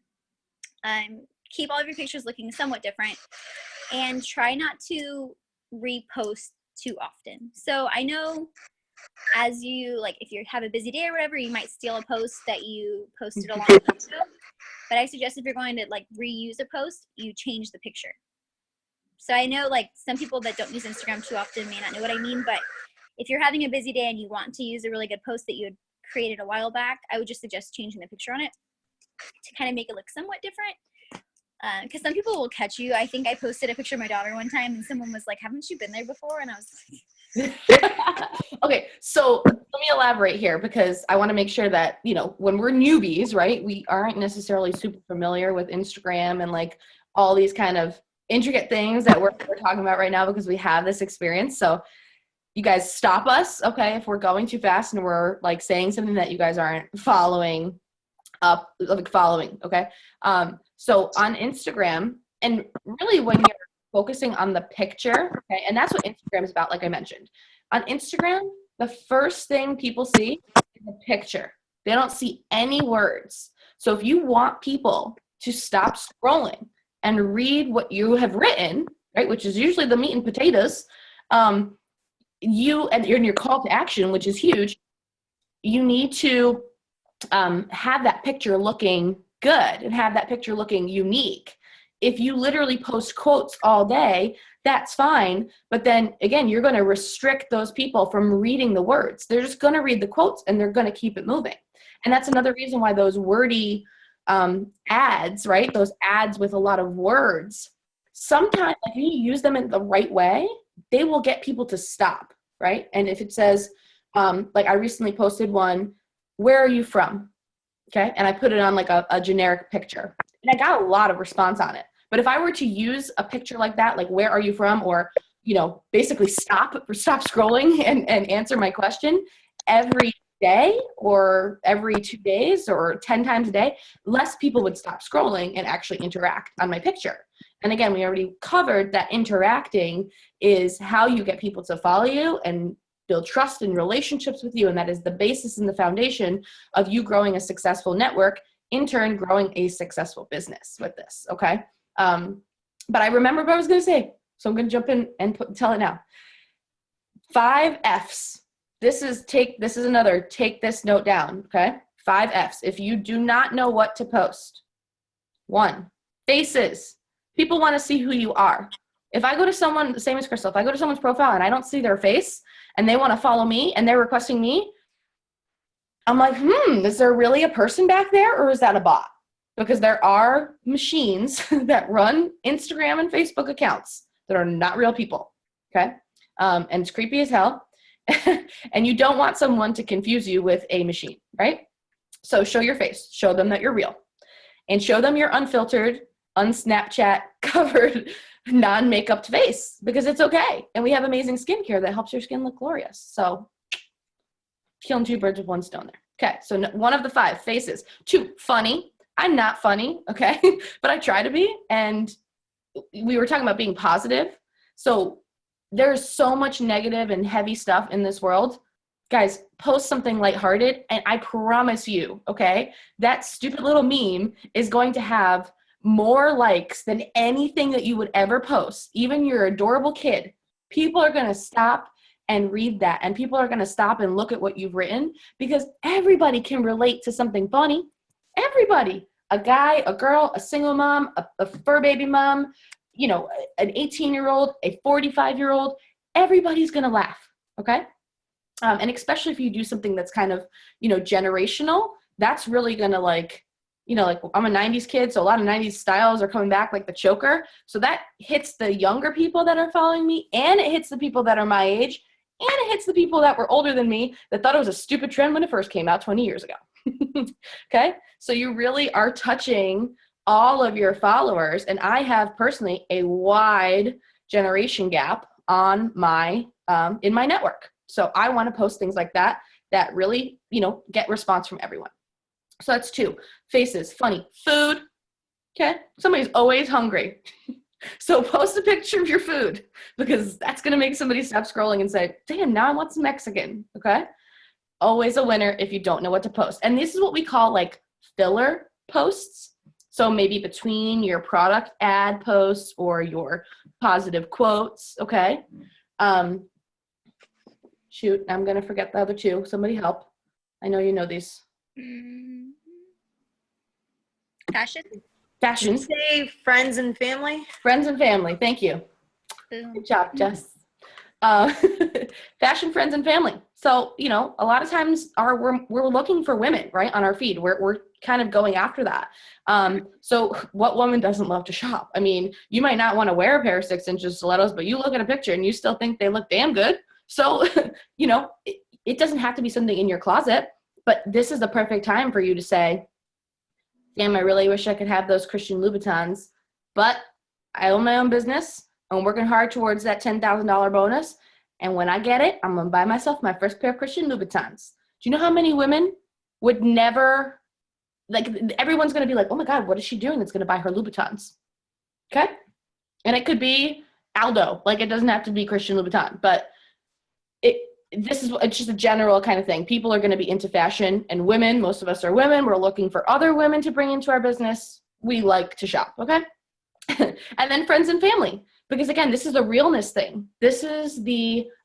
Keep all of your pictures looking somewhat different, and try not to repost too often. So I know as you, like, if you have a busy day or whatever, you might steal a post that you posted a long time ago. But I suggest if you're going to like reuse a post, you change the picture. So I know like some people that don't use Instagram too often may not know what I mean, but if you're having a busy day and you want to use a really good post that you had created a while back, I would just suggest changing the picture on it to kind of make it look somewhat different. Because some people will catch you. I think I posted a picture of my daughter one time and someone was like, haven't you been there before? And I was Okay, so let me elaborate here because I want to make sure that, when we're newbies, right, we aren't necessarily super familiar with Instagram and like all these kind of intricate things that we're talking about right now because we have this experience. So you guys stop us, okay, if we're going too fast and we're like saying something that you guys aren't following, okay? So on Instagram, and really when you're focusing on the picture, okay, and that's what Instagram is about, like I mentioned. On Instagram, the first thing people see is a picture. They don't see any words. So if you want people to stop scrolling and read what you have written, right, which is usually the meat and potatoes, you're in your call to action, which is huge, you need to have that picture looking good and have that picture looking unique. If you literally post quotes all day, that's fine. But then again, you're going to restrict those people from reading the words. They're just going to read the quotes and they're going to keep it moving. And that's another reason why those wordy ads, right? Those ads with a lot of words, sometimes if you use them in the right way, they will get people to stop, right? And if it says, like I recently posted one, where are you from? Okay. And I put it on like a generic picture and I got a lot of response on it. But if I were to use a picture like that, like where are you from? Or, basically stop scrolling and answer my question every day or every 2 days or 10 times a day, less people would stop scrolling and actually interact on my picture. And again, we already covered that interacting is how you get people to follow you and build trust and relationships with you. And that is the basis and the foundation of you growing a successful network, in turn, growing a successful business with this. Okay. But I remember what I was going to say. So I'm going to jump in and tell it now. 5 F's. This is another, take this note down. Okay. 5 F's. If you do not know what to post. 1, faces. People want to see who you are. If I go to someone, same as Crystal, if I go to someone's profile and I don't see their face and they want to follow me and they're requesting me, I'm like, is there really a person back there or is that a bot? Because there are machines that run Instagram and Facebook accounts that are not real people, okay? And it's creepy as hell. And you don't want someone to confuse you with a machine, right? So show your face. Show them that you're real. And show them your unfiltered, un-Snapchat covered, non-makeup face because it's okay. And we have amazing skincare that helps your skin look glorious. So killing 2 birds with 1 stone there. Okay, so 1 of the 5, faces. 2, funny. I'm not funny, okay? But I try to be. And we were talking about being positive. So there's so much negative and heavy stuff in this world. Guys, post something lighthearted, and I promise you, okay, that stupid little meme is going to have more likes than anything that you would ever post, even your adorable kid. People are going to stop and read that, and people are going to stop and look at what you've written because everybody can relate to something funny. Everybody, a guy, a girl, a single mom, a fur baby mom, an 18-year-old, a 45-year-old, everybody's going to laugh, okay? And especially if you do something that's kind of, generational, that's really going to you know, like I'm a 90s kid, so a lot of 90s styles are coming back, like the choker. So that hits the younger people that are following me, and it hits the people that are my age, and it hits the people that were older than me that thought it was a stupid trend when it first came out 20 years ago. Okay? So you really are touching all of your followers, and I have personally a wide generation gap on my in my network. So I want to post things like that really, you know, get response from everyone. So that's 2. Faces, funny, food. Okay? Somebody's always hungry. So post a picture of your food, because that's going to make somebody stop scrolling and say, damn, now I want some Mexican. Okay? Always a winner if you don't know what to post. And this is what we call like filler posts. So maybe between your product ad posts or your positive quotes. Okay? Shoot, I'm going to forget the other 2. Somebody help. I know you know these. Fashion. Fashion. Say friends and family. Friends and family. Thank you. Boom. Good job, Jess. Fashion, friends, and family. So, you know, a lot of times we're looking for women, right, on our feed. We're kind of going after that. So what woman doesn't love to shop? I mean, you might not want to wear a pair of 6-inch stilettos, but you look at a picture and you still think they look damn good. So, you know, it doesn't have to be something in your closet, but this is the perfect time for you to say, damn, I really wish I could have those Christian Louboutins, but I own my own business. I'm working hard towards that $10,000 bonus. And when I get it, I'm going to buy myself my first pair of Christian Louboutins. Do you know how many women would never, like, everyone's going to be like, oh my God, what is she doing that's going to buy her Louboutins? Okay? And it could be Aldo. Like, it doesn't have to be Christian Louboutin, but it's just a general kind of thing. People are going to be into fashion, and women, most of us are women. We're looking for other women to bring into our business. We like to shop, okay? And then friends and family, because again, this is a realness thing. This is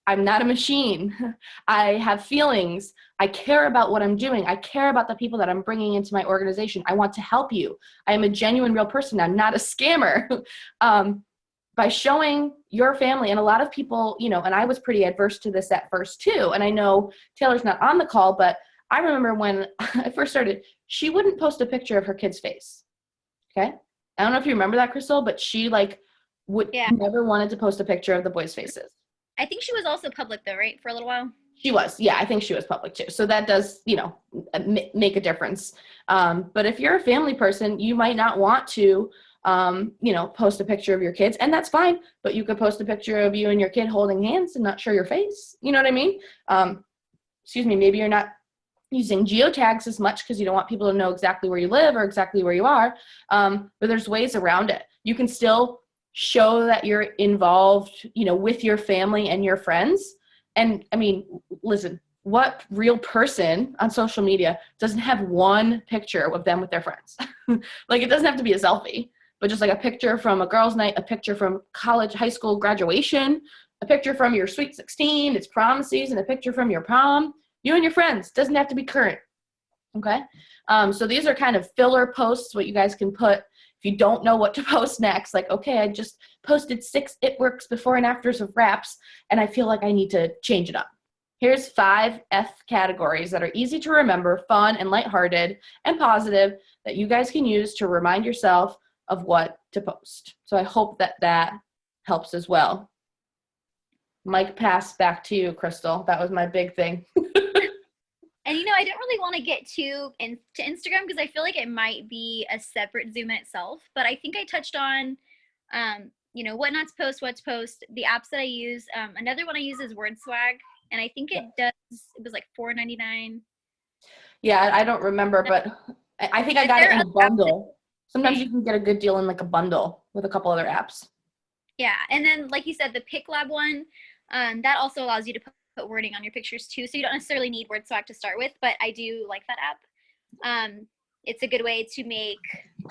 I'm not a machine. I have feelings. I care about what I'm doing. I care about the people that I'm bringing into my organization. I want to help you. I am a genuine, real person. I'm not a scammer. By showing your family, and a lot of people, you know, and I was pretty adverse to this at first too, and I know Taylor's not on the call, but I remember when I first started, she wouldn't post a picture of her kid's face. Okay? I don't know if you remember that, Crystal, but she never wanted to post a picture of the boys' faces. I think she was also public though, right? For a little while. She was. Yeah, I think she was public too. So that does, you know, make a difference. But if you're a family person, you might not want to you know, post a picture of your kids, and that's fine, but you could post a picture of you and your kid holding hands and not show your face. You know what I mean? Excuse me, maybe you're not using geotags as much because you don't want people to know exactly where you live or exactly where you are, but there's ways around it. You can still show that you're involved, you know, with your family and your friends. And I mean, listen, what real person on social media doesn't have one picture of them with their friends? Like, it doesn't have to be a selfie, but just like a picture from a girls' night, a picture from college, high school graduation, a picture from your Sweet 16, it's prom season, a picture from your prom, you and your friends. Doesn't have to be current. Okay? So these are kind of filler posts, what you guys can put if you don't know what to post next. Like, okay, I just posted 6 It Works before and afters of wraps, and I feel like I need to change it up. Here's 5 F categories that are easy to remember, fun and lighthearted and positive that you guys can use to remind yourself of what to post. So I hope that helps as well. Mic pass back to you, Crystal. That was my big thing. And you know, I don't really want to get too into Instagram because I feel like it might be a separate Zoom in itself. But I think I touched on, you know, what not to post, what to post, the apps that I use. Another one I use is WordSwag, and I think it was like $4.99. Yeah, I don't remember, but I think I got it in a bundle. Sometimes you can get a good deal in like a bundle with a couple other apps. Yeah, and then like you said, the PicLab one, that also allows you to put wording on your pictures too, so you don't necessarily need WordSwag to start with, but I do like that app. It's a good way to make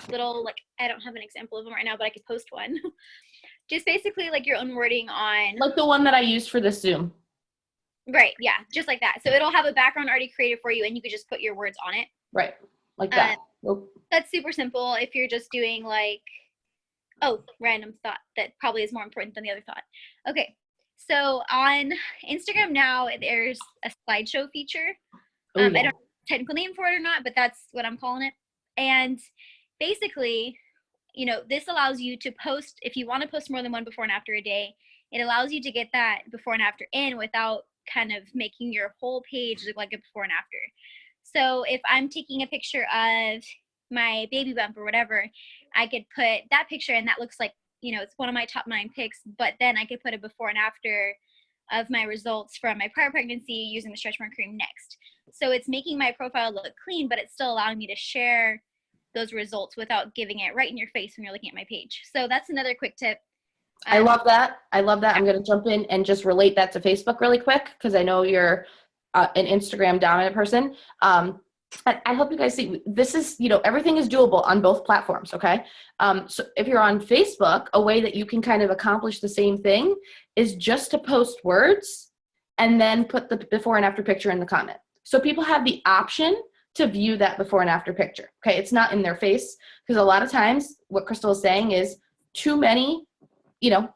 little, like, I don't have an example of them right now, but I could post one. Just basically like your own wording on. Like the one that I used for this Zoom. Right, yeah, just like that. So it'll have a background already created for you, and you could just put your words on it. Right, like that. That's super simple if you're just doing like, oh, random thought that probably is more important than the other thought. Okay, so on Instagram now, there's a slideshow feature. Yeah. I don't know the technical name for it or not, but that's what I'm calling it. And basically, you know, this allows you to post, if you want to post more than one before and after a day, it allows you to get that before and after in without kind of making your whole page look like a before and after. So if I'm taking a picture of my baby bump or whatever, I could put that picture and that looks like, you know, it's one of my top 9 pics, but then I could put a before and after of my results from my prior pregnancy using the stretch mark cream next. So it's making my profile look clean, but it's still allowing me to share those results without giving it right in your face when you're looking at my page. So that's another quick tip. I love that. I love that. I'm going to jump in and just relate that to Facebook really quick because I know you're an Instagram dominant person. I hope you guys see this is, you know, everything is doable on both platforms. Okay. So if you're on Facebook, a way that you can kind of accomplish the same thing is just to post words and then put the before and after picture in the comment. So people have the option to view that before and after picture. Okay. It's not in their face because a lot of times what Crystal is saying is too many, you know,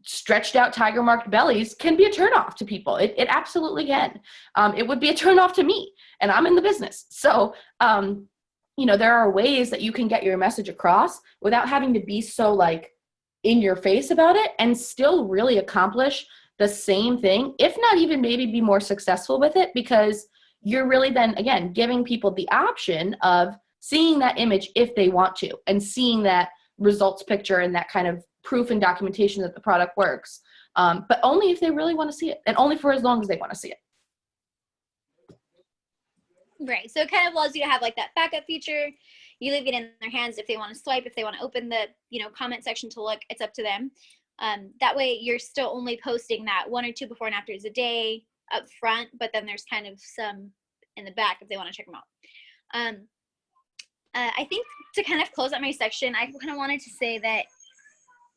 stretched out tiger marked bellies can be a turnoff to people. It absolutely can. It would be a turnoff to me, and I'm in the business. So, you know, there are ways that you can get your message across without having to be so like in your face about it and still really accomplish the same thing, if not even maybe be more successful with it, because you're really then, again, giving people the option of seeing that image if they want to and seeing that results picture and that kind of proof and documentation that the product works, but only if they really want to see it and only for as long as they want to see it. Right. So it kind of allows you to have like that backup feature. You leave it in their hands if they want to swipe, if they want to open the, you know, comment section to look, it's up to them. That way you're still only posting that 1 or 2 before and afters a day up front, but then there's kind of some in the back if they want to check them out. I think to kind of close out my section, I kind of wanted to say that,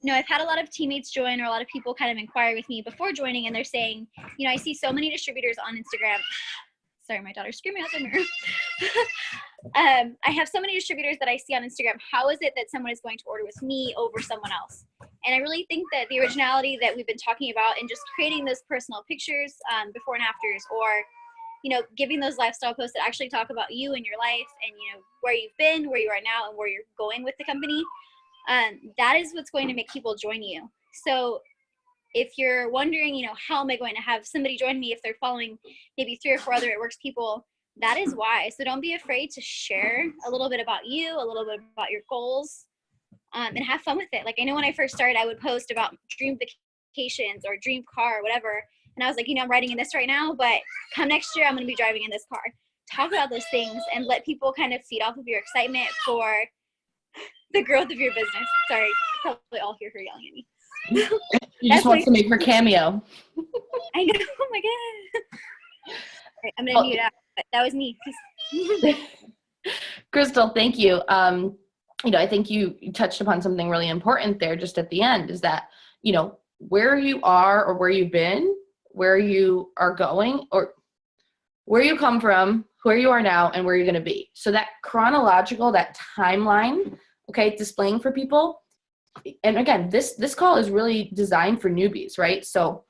you know, I've had a lot of teammates join or a lot of people kind of inquire with me before joining, and they're saying, you know, I see so many distributors on Instagram. Sorry, my daughter's screaming out the mirror. I have so many distributors that I see on Instagram. How is it that someone is going to order with me over someone else? And I really think that the originality that we've been talking about and just creating those personal pictures before and afters, or, you know, giving those lifestyle posts that actually talk about you and your life and, you know, where you've been, where you are now, and where you're going with the company, that is what's going to make people join you. So if you're wondering, you know, how am I going to have somebody join me if they're following maybe 3 or 4 other It Works people, that is why. So don't be afraid to share a little bit about you, a little bit about your goals, and have fun with it. Like, I know when I first started, I would post about dream vacations or dream car or whatever. And I was like, you know, I'm riding in this right now, but come next year, I'm going to be driving in this car. Talk about those things and let people kind of feed off of your excitement for the growth of your business. Sorry, probably all hear her yelling at me. You just want to make her cameo. I know. Oh my god. Right, I'm gonna mute it out. But that was me. Crystal, thank you. You know, I think you touched upon something really important there just at the end, is that, you know, where you are or where you've been, where you are going, or where you come from, where you are now, and where you're going to be. So that chronological, that timeline, okay, displaying for people. And again, this call is really designed for newbies, right? So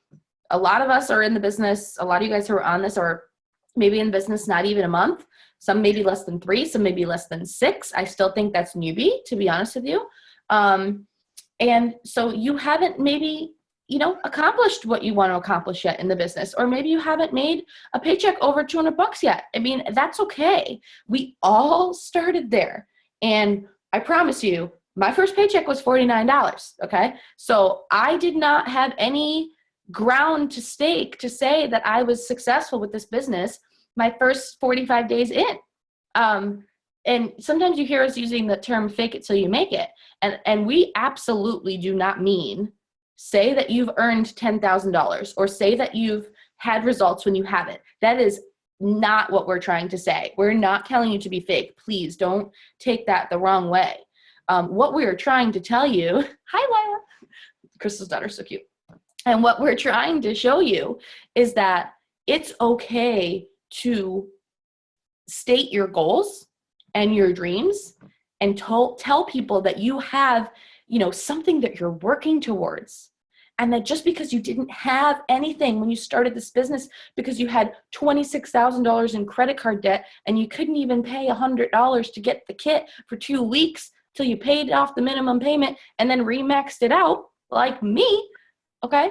a lot of us are in the business. A lot of you guys who are on this are maybe in business not even a month. Some maybe less than 3, some maybe less than 6. I still think that's newbie, to be honest with you. And so you haven't maybe, you know, accomplished what you want to accomplish yet in the business, or maybe you haven't made a paycheck over $200 yet. I mean, that's okay. We all started there. And I promise you, my first paycheck was $49. Okay. So I did not have any ground to stake to say that I was successful with this business my first 45 days in. And sometimes you hear us using the term fake it till you make it. And we absolutely do not mean say that you've earned $10,000 or say that you've had results when you haven't. That is not what we're trying to say. We're not telling you to be fake. Please don't take that the wrong way. What we're trying to tell you, hi Lila, Crystal's daughter's so cute. And what we're trying to show you is that it's okay to state your goals and your dreams and tell people that you have, you know, something that you're working towards. And that just because you didn't have anything when you started this business, because you had $26,000 in credit card debt and you couldn't even pay $100 to get the kit for 2 weeks till you paid off the minimum payment and then remaxed it out like me, okay,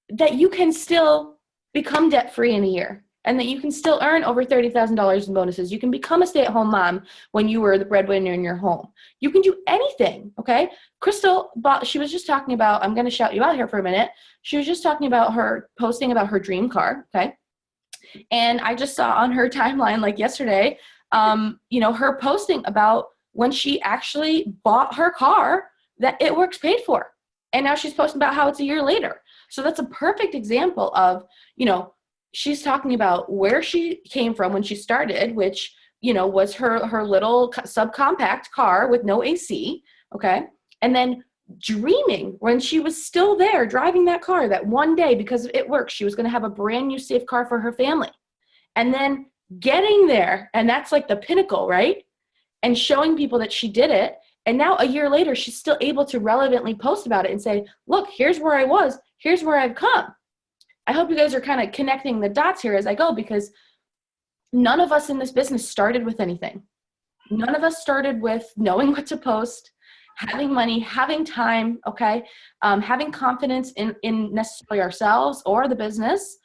that you can still become debt-free in a year and that you can still earn over $30,000 in bonuses. You can become a stay-at-home mom when you were the breadwinner in your home. You can do anything, okay? Crystal, she was just talking about, I'm going to shout you out here for a minute. She was just talking about her posting about her dream car, okay? And I just saw on her timeline, like yesterday, her posting about when she actually bought her car that It Works paid for. And now she's posting about how it's a year later. So that's a perfect example of, she's talking about where she came from when she started, which, was her little subcompact car with no AC, okay? And then dreaming when she was still there driving that car that one day, because It Works, she was going to have a brand new safe car for her family. And then getting there, and that's like the pinnacle, right? And showing people that she did it. And now a year later, she's still able to relevantly post about it and say, look, here's where I was, here's where I've come. I hope you guys are kind of connecting the dots here as I go, because none of us in this business started with anything. None of us started with knowing what to post, having money, having time, okay, having confidence in necessarily ourselves or the business.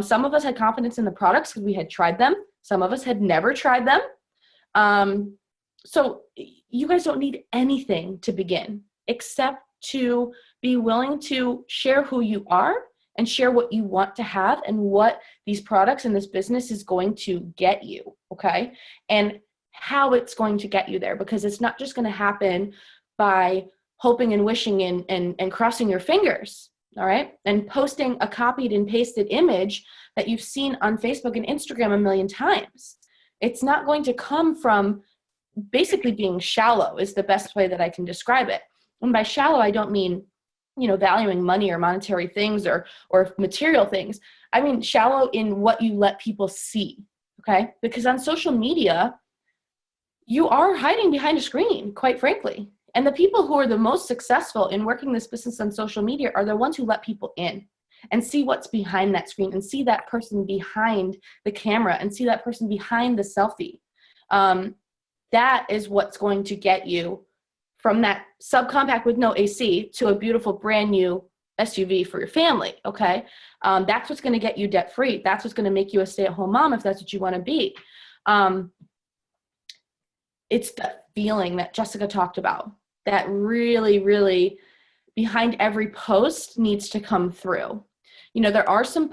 Some of us had confidence in the products because we had tried them. Some of us had never tried them. So you guys don't need anything to begin except to be willing to share who you are and share what you want to have and what these products and this business is going to get you, okay? And how it's going to get you there, because it's not just going to happen by hoping and wishing and crossing your fingers, all right? And posting a copied and pasted image that you've seen on Facebook and Instagram a million times. It's not going to come from basically being shallow is the best way that I can describe it. And by shallow, I don't mean, valuing money or monetary things or material things. I mean shallow in what you let people see, okay? Because on social media, you are hiding behind a screen, quite frankly. And the people who are the most successful in working this business on social media are the ones who let people in and see what's behind that screen and see that person behind the camera and see that person behind the selfie. That is what's going to get you from that subcompact with no AC to a beautiful brand new SUV for your family, okay? That's what's going to get you debt free. That's what's going to make you a stay-at-home mom if that's what you want to be. It's the feeling that Jessica talked about that really, really behind every post needs to come through. There are some,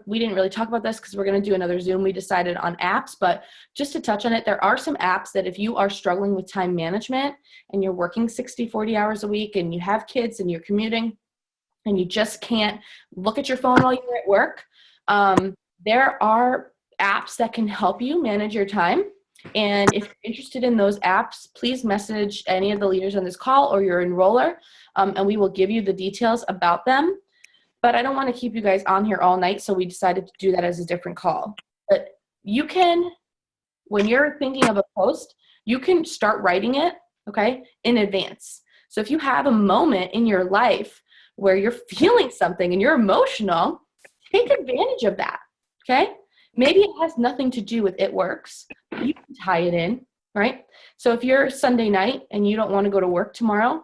we didn't really talk about this because we're going to do another Zoom. We decided on apps, but just to touch on it, there are some apps that if you are struggling with time management and you're working 60, 40 hours a week and you have kids and you're commuting and you just can't look at your phone while you're at work, there are apps that can help you manage your time. And if you're interested in those apps, please message any of the leaders on this call or your enroller, and we will give you the details about them. But I don't want to keep you guys on here all night, so we decided to do that as a different call. But you can, when you're thinking of a post, you can start writing it, okay, in advance. So if you have a moment in your life where you're feeling something and you're emotional, take advantage of that, okay? Maybe it has nothing to do with It Works. You can tie it in, right? So if you're Sunday night and you don't want to go to work tomorrow,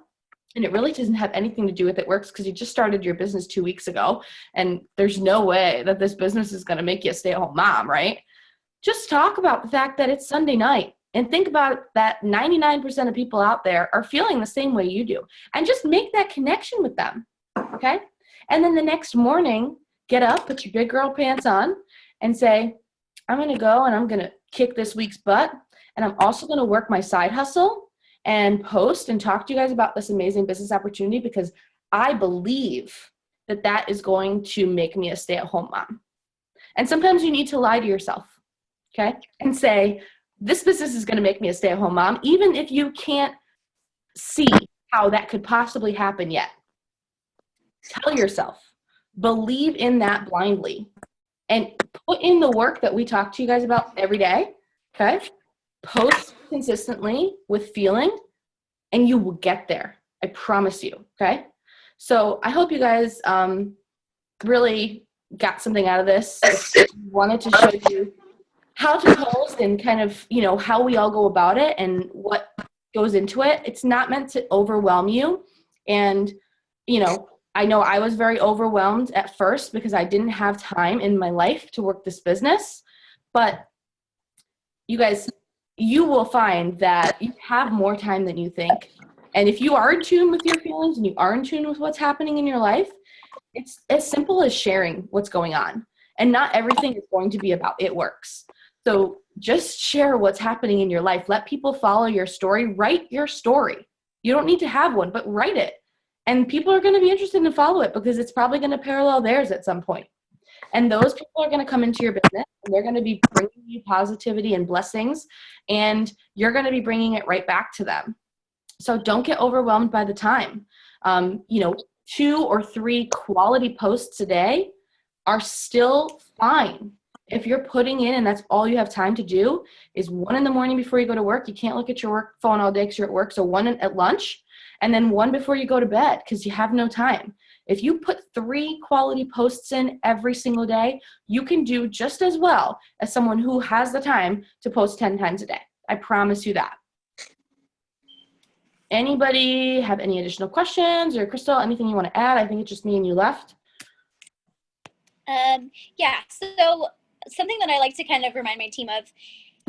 and it really doesn't have anything to do with It Works because you just started your business 2 weeks ago, and there's no way that this business is going to make you a stay-at-home mom, right? Just talk about the fact that it's Sunday night and think about that 99% of people out there are feeling the same way you do, and just make that connection with them, okay? And then the next morning, get up, put your big girl pants on, and say, I'm going to go and I'm going to kick this week's butt, and I'm also going to work my side hustle and post and talk to you guys about this amazing business opportunity because I believe that that is going to make me a stay-at-home mom. And sometimes you need to lie to yourself, okay? And say, this business is going to make me a stay-at-home mom, even if you can't see how that could possibly happen yet. Tell yourself, believe in that blindly, and put in the work that we talk to you guys about every day, okay? Post consistently with feeling, and you will get there. I promise you, okay? So I hope you guys really got something out of this. Wanted to show you how to post and kind of, how we all go about it and what goes into it. It's not meant to overwhelm you. And, I know I was very overwhelmed at first because I didn't have time in my life to work this business. But you guys, you will find that you have more time than you think. And if you are in tune with your feelings and you are in tune with what's happening in your life, it's as simple as sharing what's going on. And not everything is going to be about it works. So just share what's happening in your life. Let people follow your story. Write your story. You don't need to have one, but write it. And people are going to be interested to follow it because it's probably going to parallel theirs at some point. And those people are going to come into your business and they're going to be bringing you positivity and blessings, and you're going to be bringing it right back to them. So don't get overwhelmed by the time. 2 or 3 quality posts a day are still fine. If you're putting in and that's all you have time to do is 1 in the morning before you go to work. You can't look at your work phone all day because you're at work. So 1 at lunch and then 1 before you go to bed because you have no time. If you put 3 quality posts in every single day, you can do just as well as someone who has the time to post 10 times a day. I promise you that. Anybody have any additional questions, or Crystal, anything you want to add? I think it's just me and you left. Yeah, so something that I like to kind of remind my team of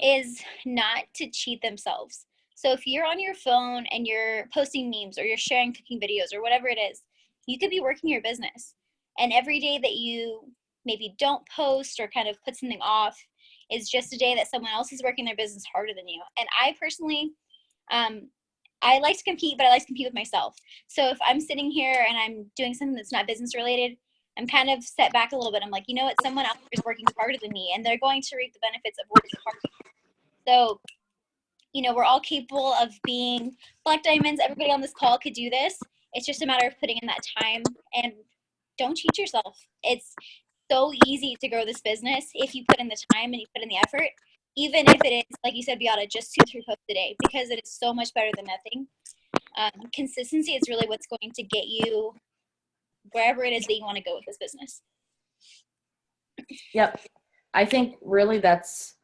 is not to cheat themselves. So if you're on your phone and you're posting memes or you're sharing cooking videos or whatever it is, you could be working your business. And every day that you maybe don't post or kind of put something off is just a day that someone else is working their business harder than you. And I personally, I like to compete, but I like to compete with myself. So if I'm sitting here and I'm doing something that's not business related, I'm kind of set back a little bit. I'm like, you know what? Someone else is working harder than me, and they're going to reap the benefits of working hard. So, we're all capable of being black diamonds. Everybody on this call could do this. It's just a matter of putting in that time, and don't cheat yourself. It's so easy to grow this business if you put in the time and you put in the effort, even if it is, like you said, Beata, just 2-3 posts a day, because it is so much better than nothing. Consistency is really what's going to get you wherever it is that you want to go with this business. Yep. I think really that's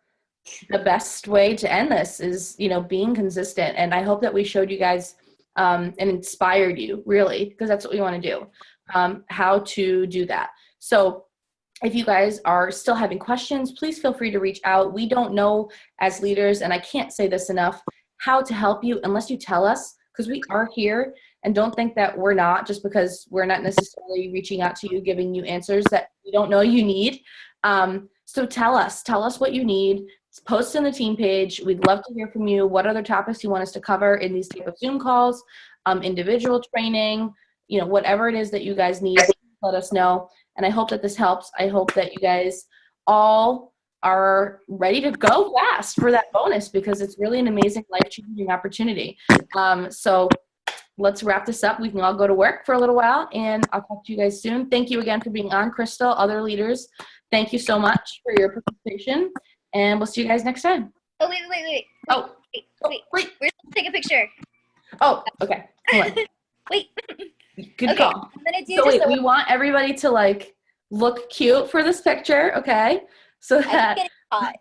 the best way to end this is, being consistent. And I hope that we showed you guys and inspired you, really, because that's what we want to do, how to do that. So if you guys are still having questions, please feel free to reach out. We don't know as leaders, and I can't say this enough, how to help you unless you tell us, because we are here. And don't think that we're not, just because we're not necessarily reaching out to you, giving you answers that we don't know you need. So tell us what you need. Post in the team page. We'd love to hear from you. What other topics you want us to cover in these type of Zoom calls, individual training, whatever it is that you guys need, let us know. And I hope that this helps. I hope that you guys all are ready to go fast for that bonus, because it's really an amazing life-changing opportunity. So let's wrap this up. We can all go to work for a little while, and I'll talk to you guys soon. Thank you again for being on, Crystal, other leaders. Thank you so much for your participation, and we'll see you guys next time. Oh, wait. Oh, Wait. wait. We're supposed to take a picture. Oh, okay. Hold on. Wait. Good Okay, call. I'm going to do So just wait, we want everybody to look cute for this picture, okay? So I'm that getting hot.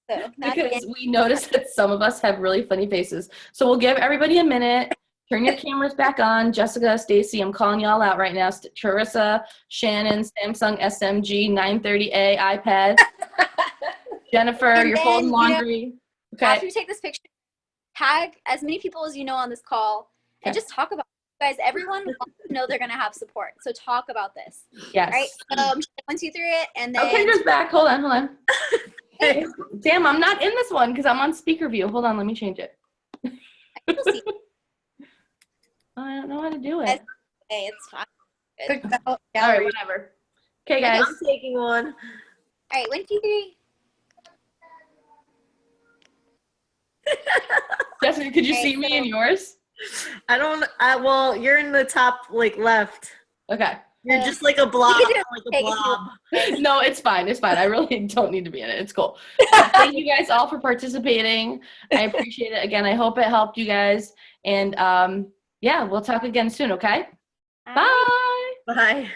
So not because we noticed that some of us have really funny faces. So we'll give everybody a minute. Turn your cameras back on. Jessica, Stacy, I'm calling y'all out right now. Charissa, Shannon, Samsung SMG 930A iPad. Jennifer, And you're then, folding laundry. after Okay. you take this picture, tag as many people as you know on this call and Okay. just talk about it. Guys, everyone wants to know they're going to have support. So talk about this. Yes. All right. 1, 2, 3 it, and then. Okay, just back. Hold on. Damn, I'm not in this one because I'm on speaker view. Hold on, let me change it. You'll see. I don't know how to do it. Okay, it's fine. Good. All right, whatever. Okay, guys. I'm taking one. All right, 1, 2, 3. Jessica, could you Okay, see me so- in yours? Well, you're in the top, left. Okay. You're just like a blob, You can like take a it if blob. No, it's fine. It's fine. I really don't need to be in it. It's cool. Thank you guys all for participating. I appreciate it. Again, I hope it helped you guys. And yeah, we'll talk again soon, okay? Bye. Bye. Bye.